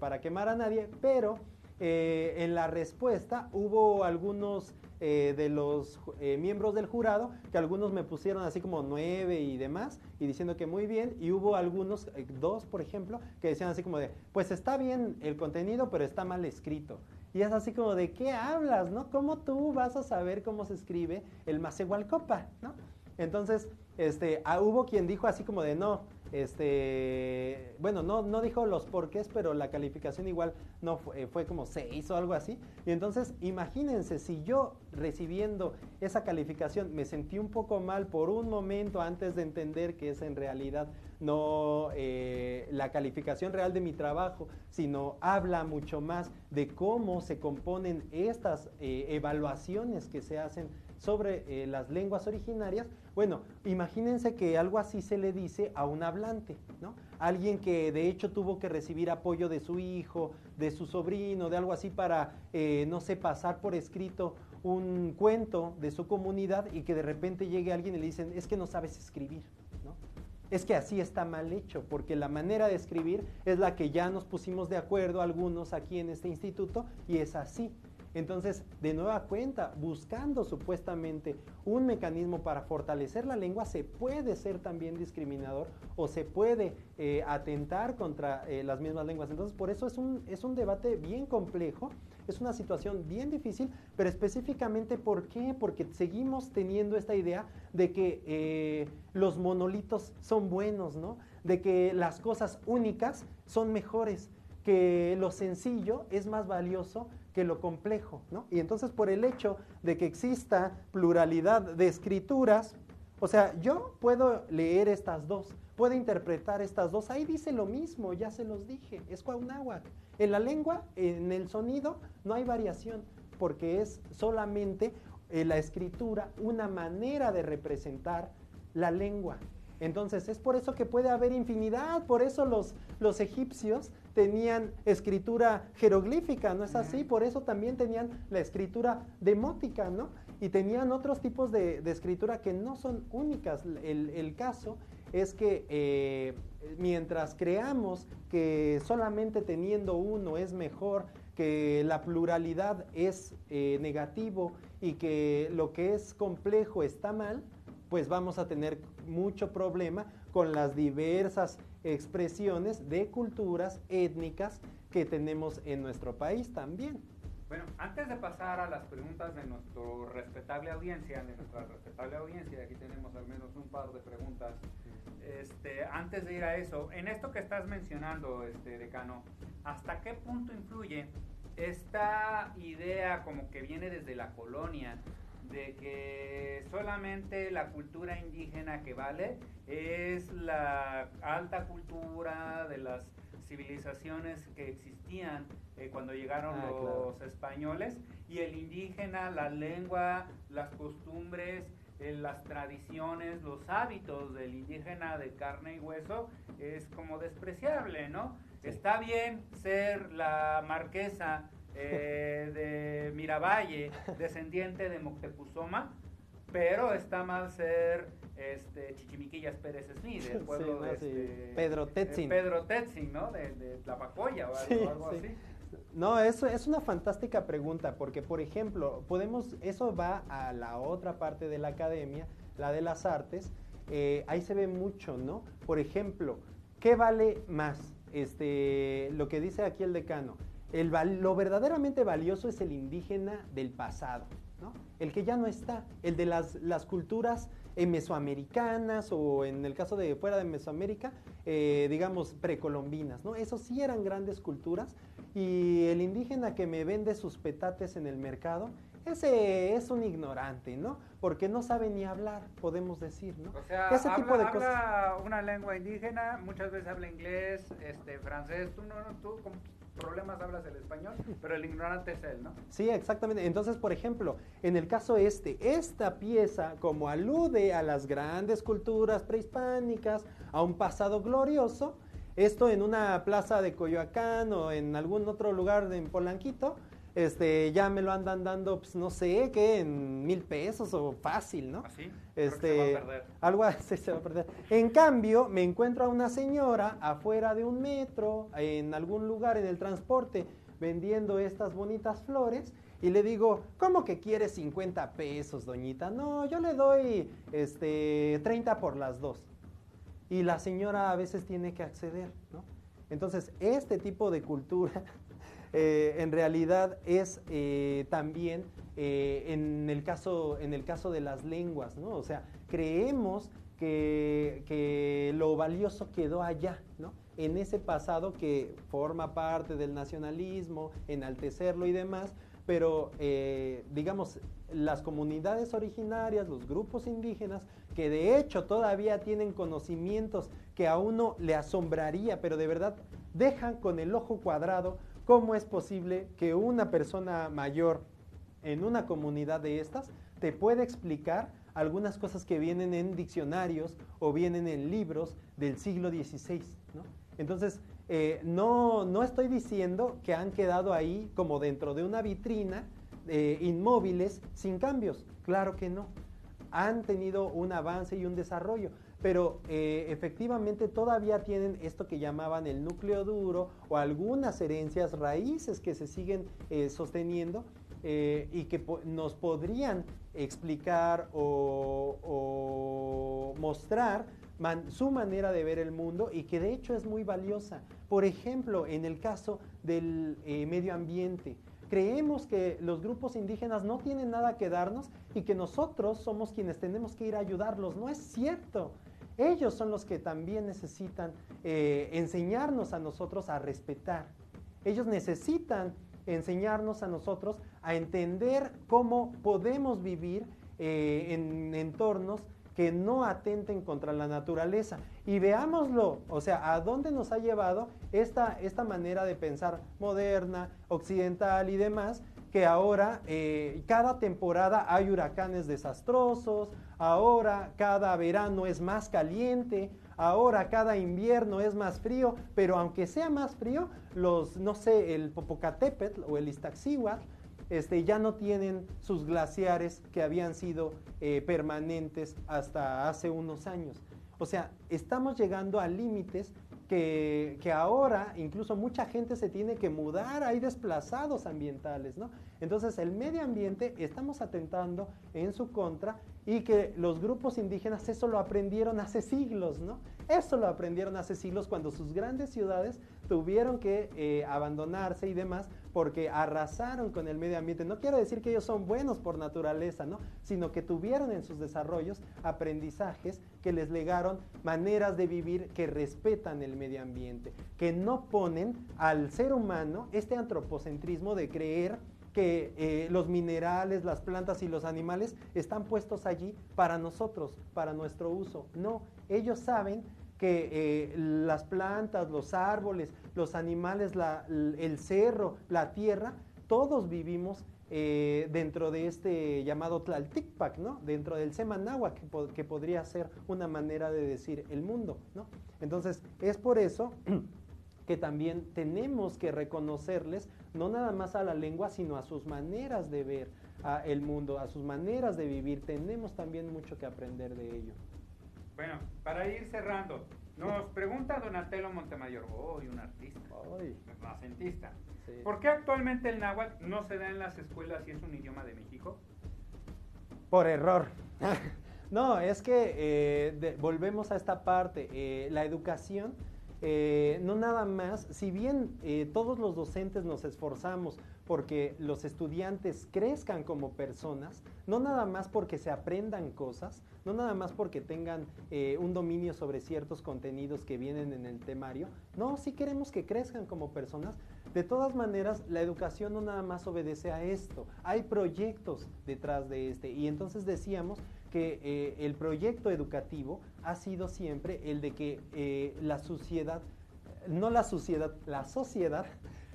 para quemar a nadie, pero en la respuesta hubo algunos de los miembros del jurado, que algunos me pusieron así como 9 y demás, y diciendo que muy bien, y hubo algunos, 2 por ejemplo, que decían así como de, pues está bien el contenido, pero está mal escrito. Y es así como de, ¿qué hablas, no? ¿Cómo tú vas a saber cómo se escribe el Macehualcopa, no? Entonces, hubo quien dijo así como de, no, bueno, no dijo los porqués, pero la calificación igual no fue como 6 o algo así. Y entonces, imagínense, si yo recibiendo esa calificación me sentí un poco mal por un momento antes de entender que es en realidad no la calificación real de mi trabajo, sino habla mucho más de cómo se componen estas evaluaciones que se hacen sobre las lenguas originarias. Bueno, imagínense que algo así se le dice a un hablante, ¿no? Alguien que de hecho tuvo que recibir apoyo de su hijo, de su sobrino, de algo así para, no sé, pasar por escrito un cuento de su comunidad y que de repente llegue alguien y le dicen, es que no sabes escribir, ¿no? Es que así está mal hecho, porque la manera de escribir es la que ya nos pusimos de acuerdo algunos aquí en este instituto y es así. Entonces, de nueva cuenta, buscando supuestamente un mecanismo para fortalecer la lengua, se puede ser también discriminador o se puede atentar contra las mismas lenguas. Entonces, por eso es un debate bien complejo, Es una situación bien difícil, pero específicamente ¿por qué? Porque seguimos teniendo esta idea de que los monolitos son buenos, ¿no? De que las cosas únicas son mejores, que lo sencillo es más valioso que lo complejo, ¿no? Y entonces por el hecho de que exista pluralidad de escrituras, o sea, yo puedo leer estas dos, puedo interpretar estas dos, ahí dice lo mismo, ya se los dije, es cuauhnáhuac. En la lengua, en el sonido, no hay variación, porque es solamente la escritura una manera de representar la lengua. Entonces es por eso que puede haber infinidad, por eso los egipcios tenían escritura jeroglífica, ¿no es así? Por eso también tenían la escritura demótica, ¿no? Y tenían otros tipos de escritura que no son únicas. El caso es que mientras creamos que solamente teniendo uno es mejor, que la pluralidad es negativo y que lo que es complejo está mal, pues vamos a tener mucho problema con las diversas expresiones de culturas étnicas que tenemos en nuestro país también. Bueno, antes de pasar a las preguntas de nuestra respetable audiencia, aquí tenemos al menos un par de preguntas. Antes de ir a eso, en esto que estás mencionando, decano, ¿hasta qué punto influye esta idea como que viene desde la colonia de que solamente la cultura indígena que vale es la alta cultura de las civilizaciones que existían cuando llegaron los españoles, y el indígena, la lengua, las costumbres, las tradiciones, los hábitos del indígena de carne y hueso es como despreciable, ¿no? Sí. Está bien ser la marquesa de Miravalle, descendiente de Moctezuma, pero está mal ser Chichimiquillas Pérez Smith, del pueblo de Pedro Tetzin. Pedro Tetzin, ¿no? De Tlapacoya o algo así. No, eso es una fantástica pregunta, porque por ejemplo, eso va a la otra parte de la academia, la de las artes, ahí se ve mucho, ¿no? Por ejemplo, ¿qué vale más? Lo que dice aquí el decano, lo verdaderamente valioso es el indígena del pasado, ¿no? El que ya no está, el de las culturas mesoamericanas, o en el caso de fuera de Mesoamérica, digamos precolombinas, ¿no? Esos sí eran grandes culturas, y el indígena que me vende sus petates en el mercado, ese es un ignorante, ¿no? Porque no sabe ni hablar, podemos decir, ¿no? O sea, ese tipo de cosas. Habla una lengua indígena, muchas veces habla inglés, francés, tú con problemas hablas el español, pero el ignorante es él, ¿no? Sí, exactamente. Entonces, por ejemplo, en el caso esta pieza, como alude a las grandes culturas prehispánicas, a un pasado glorioso, esto en una plaza de Coyoacán o en algún otro lugar en Polanquito, ya me lo andan dando, pues no sé, ¿qué? En 1,000 pesos o fácil, ¿no? ¿Así? Creo que se va a perder. Algo así se va a perder. En cambio, me encuentro a una señora afuera de un metro, en algún lugar en el transporte, vendiendo estas bonitas flores, y le digo, ¿cómo que quieres 50 pesos, doñita? No, yo le doy 30 por las dos. Y la señora a veces tiene que acceder, ¿no? Entonces, este tipo de cultura en realidad es también en el caso de las lenguas, ¿no? O sea, creemos que lo valioso quedó allá, ¿no? En ese pasado que forma parte del nacionalismo, enaltecerlo y demás, pero digamos, las comunidades originarias, los grupos indígenas, que de hecho todavía tienen conocimientos que a uno le asombraría, pero de verdad dejan con el ojo cuadrado cómo es posible que una persona mayor en una comunidad de estas te pueda explicar algunas cosas que vienen en diccionarios o vienen en libros del siglo XVI, ¿no? Entonces, no estoy diciendo que han quedado ahí como dentro de una vitrina, inmóviles, sin cambios. Claro que no. Han tenido un avance y un desarrollo, pero efectivamente todavía tienen esto que llamaban el núcleo duro, o algunas herencias, raíces que se siguen sosteniendo, y que nos podrían explicar o mostrar su manera de ver el mundo, y que de hecho es muy valiosa. Por ejemplo, en el caso del medio ambiente, creemos que los grupos indígenas no tienen nada que darnos y que nosotros somos quienes tenemos que ir a ayudarlos. No es cierto. Ellos son los que también necesitan enseñarnos a nosotros a respetar. Ellos necesitan enseñarnos a nosotros a entender cómo podemos vivir en entornos que no atenten contra la naturaleza. Y veámoslo, o sea, ¿a dónde nos ha llevado esta manera de pensar moderna, occidental y demás? Que ahora cada temporada hay huracanes desastrosos, ahora cada verano es más caliente, ahora cada invierno es más frío, pero aunque sea más frío, no sé, el Popocatépetl o el Iztaccíhuatl, ya no tienen sus glaciares que habían sido permanentes hasta hace unos años. O sea, estamos llegando a límites que ahora incluso mucha gente se tiene que mudar, hay desplazados ambientales, ¿no? Entonces el medio ambiente estamos atentando en su contra y que los grupos indígenas eso lo aprendieron hace siglos, ¿no? Eso lo aprendieron hace siglos cuando sus grandes ciudades tuvieron que abandonarse y demás porque arrasaron con el medio ambiente. No quiero decir que ellos son buenos por naturaleza, ¿no? Sino que tuvieron en sus desarrollos aprendizajes que les legaron maneras de vivir que respetan el medio ambiente, que no ponen al ser humano este antropocentrismo de creer que los minerales, las plantas y los animales están puestos allí para nosotros, para nuestro uso. No, ellos saben que las plantas, los árboles, los animales, el cerro, la tierra, todos vivimos dentro de este llamado Tlalticpac, ¿no? Dentro del Semanáhuac, que podría ser una manera de decir el mundo, ¿no? Entonces, es por eso que también tenemos que reconocerles, no nada más a la lengua, sino a sus maneras de ver el mundo, a sus maneras de vivir. Tenemos también mucho que aprender de ello. Bueno, para ir cerrando, nos pregunta Donatello Montemayor, un artista, renacentista. Sí. ¿Por qué actualmente el náhuatl no se da en las escuelas y es un idioma de México? Por error. No, es que volvemos a esta parte, la educación. No nada más, si bien todos los docentes nos esforzamos porque los estudiantes crezcan como personas, no nada más porque se aprendan cosas, no nada más porque tengan un dominio sobre ciertos contenidos que vienen en el temario, no, sí queremos que crezcan como personas. De todas maneras, la educación no nada más obedece a esto, hay proyectos detrás de y entonces decíamos que el proyecto educativo ha sido siempre el de que la sociedad,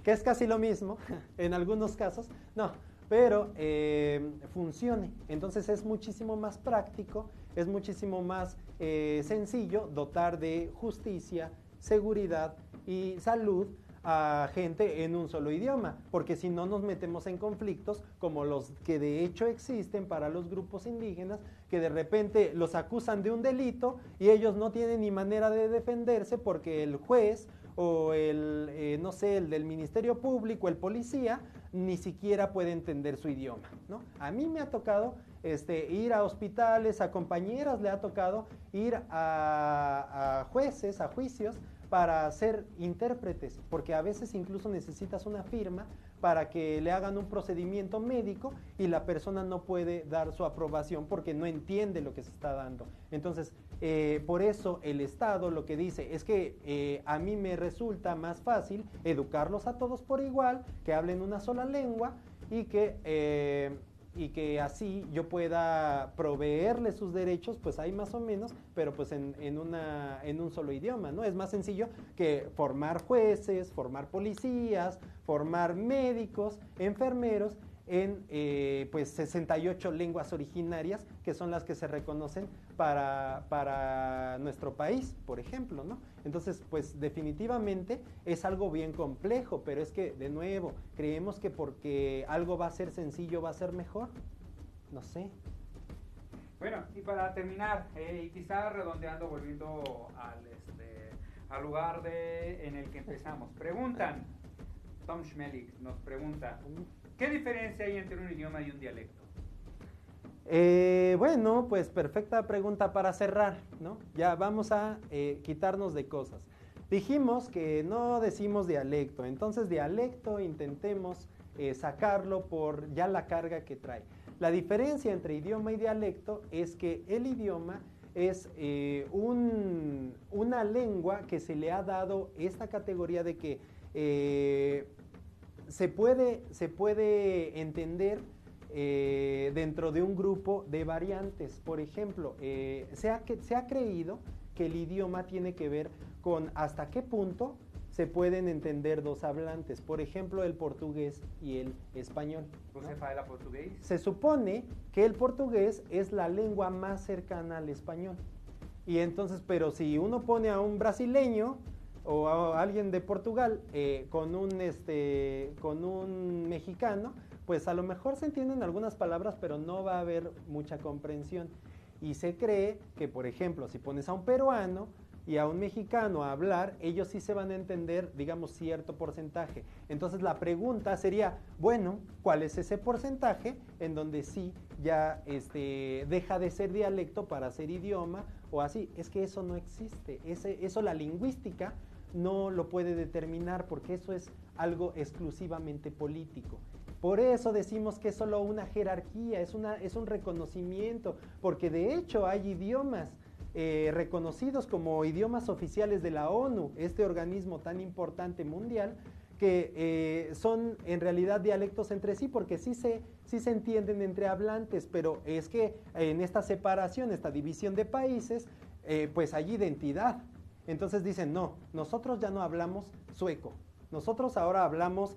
que es casi lo mismo en algunos casos, no, pero funcione. Entonces es muchísimo más práctico, es muchísimo más sencillo dotar de justicia, seguridad y salud a gente en un solo idioma, porque si no nos metemos en conflictos como los que de hecho existen para los grupos indígenas, que de repente los acusan de un delito y ellos no tienen ni manera de defenderse porque el juez o no sé, el del Ministerio Público, el policía, ni siquiera puede entender su idioma, ¿no? A mí me ha tocado ir a hospitales, a compañeras le ha tocado ir a jueces, a juicios, para ser intérpretes, porque a veces incluso necesitas una firma para que le hagan un procedimiento médico y la persona no puede dar su aprobación porque no entiende lo que se está dando. Entonces, por eso el Estado lo que dice es que a mí me resulta más fácil educarlos a todos por igual, que hablen una sola lengua y que así yo pueda proveerles sus derechos, pues hay más o menos, pero pues en un solo idioma, ¿no? Es más sencillo que formar jueces, formar policías, formar médicos, enfermeros en pues 68 lenguas originarias que son las que se reconocen para nuestro país, por ejemplo, ¿no? Entonces, pues definitivamente es algo bien complejo, pero es que, de nuevo, creemos que porque algo va a ser sencillo va a ser mejor, no sé. Bueno, y para terminar, y quizá redondeando, volviendo al lugar en el que empezamos, Tom Schmeling nos pregunta, ¿qué diferencia hay entre un idioma y un dialecto? Bueno, pues perfecta pregunta para cerrar, ¿no? Ya vamos a quitarnos de cosas. Dijimos que no decimos dialecto, entonces dialecto intentemos sacarlo por ya la carga que trae. La diferencia entre idioma y dialecto es que el idioma es una lengua que se le ha dado esta categoría de que se puede entender dentro de un grupo de variantes. Por ejemplo, se ha creído que el idioma tiene que ver con hasta qué punto se pueden entender dos hablantes. Por ejemplo, el portugués y el español. ¿Você fala portugués? Se supone que el portugués es la lengua más cercana al español. Y entonces, pero si uno pone a un brasileño o a alguien de Portugal con un mexicano, pues a lo mejor se entienden algunas palabras, pero no va a haber mucha comprensión. Y se cree que, por ejemplo, si pones a un peruano y a un mexicano a hablar, ellos sí se van a entender, digamos, cierto porcentaje. Entonces la pregunta sería, bueno, ¿cuál es ese porcentaje en donde sí ya deja de ser dialecto para ser idioma o así? Es que eso no existe. Eso la lingüística no lo puede determinar porque eso es algo exclusivamente político. Por eso decimos que es solo una jerarquía, es un reconocimiento, porque de hecho hay idiomas reconocidos como idiomas oficiales de la ONU, este organismo tan importante mundial, que son en realidad dialectos entre sí, porque sí se entienden entre hablantes, pero es que en esta separación, esta división de países, pues hay identidad. Entonces dicen, no, nosotros ya no hablamos sueco, nosotros ahora hablamos,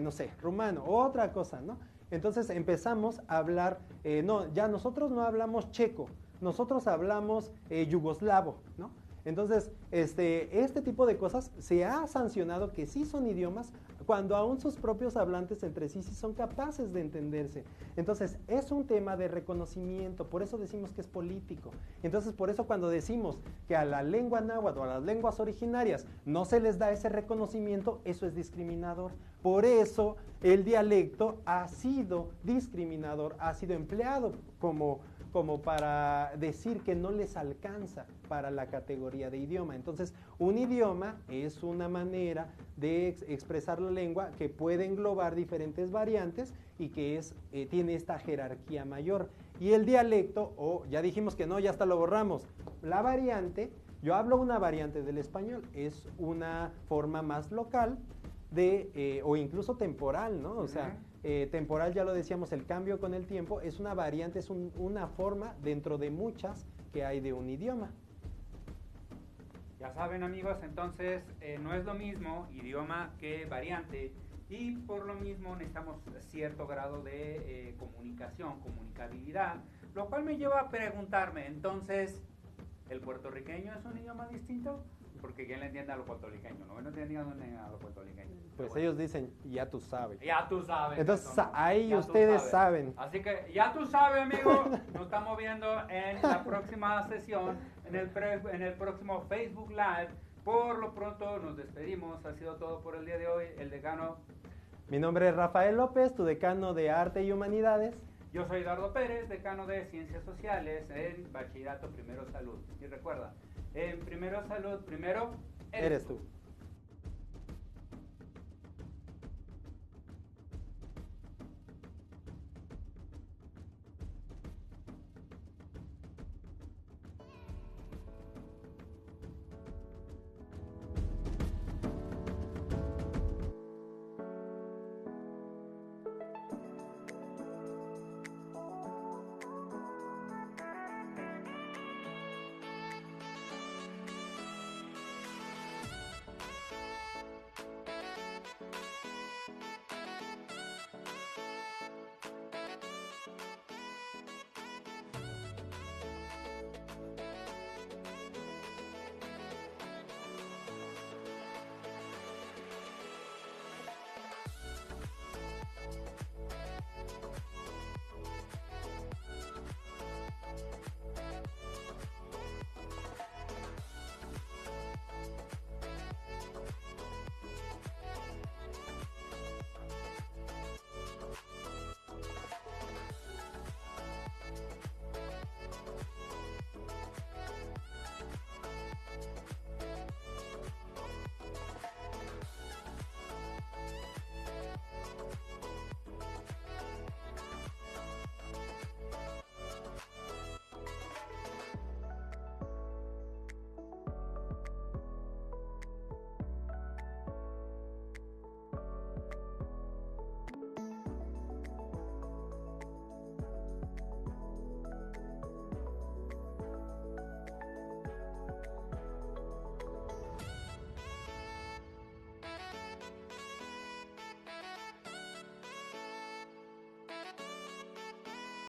no sé, rumano, otra cosa, ¿no? Entonces empezamos a hablar, no, ya nosotros no hablamos checo, nosotros hablamos yugoslavo, ¿no? Entonces, este tipo de cosas se ha sancionado que sí son idiomas cuando aún sus propios hablantes entre sí son capaces de entenderse. Entonces, es un tema de reconocimiento, por eso decimos que es político. Entonces, por eso cuando decimos que a la lengua náhuatl o a las lenguas originarias no se les da ese reconocimiento, eso es discriminador. Por eso el dialecto ha sido discriminador, ha sido empleado como para decir que no les alcanza para la categoría de idioma. Entonces, un idioma es una manera de expresar la lengua que puede englobar diferentes variantes y que tiene esta jerarquía mayor. Y el dialecto, ya dijimos que no, ya hasta lo borramos. La variante, yo hablo una variante del español, es una forma más local o incluso temporal, ¿no? O sea, temporal, ya lo decíamos, el cambio con el tiempo es una variante, es una forma dentro de muchas que hay de un idioma. Ya saben, amigos, entonces no es lo mismo idioma que variante y por lo mismo necesitamos cierto grado de comunicación, comunicabilidad, lo cual me lleva a preguntarme, entonces, ¿el puertorriqueño es un idioma distinto? Porque ¿quién le entiende a los puertorriqueños? No entienden a los puertorriqueños. Pues bueno, ellos dicen, ya tú sabes. Ya tú sabes. Entonces, eso, ¿no? ahí ya ustedes saben. Así que ya tú sabes, amigo. Nos estamos viendo en la próxima sesión, en el próximo Facebook Live. Por lo pronto nos despedimos. Ha sido todo por el día de hoy. El decano. Mi nombre es Rafael López, tu decano de Arte y Humanidades. Yo soy Eduardo Pérez, decano de Ciencias Sociales en Bachillerato Primero Salud. Y recuerda, en Primero Salud, primero eres tú.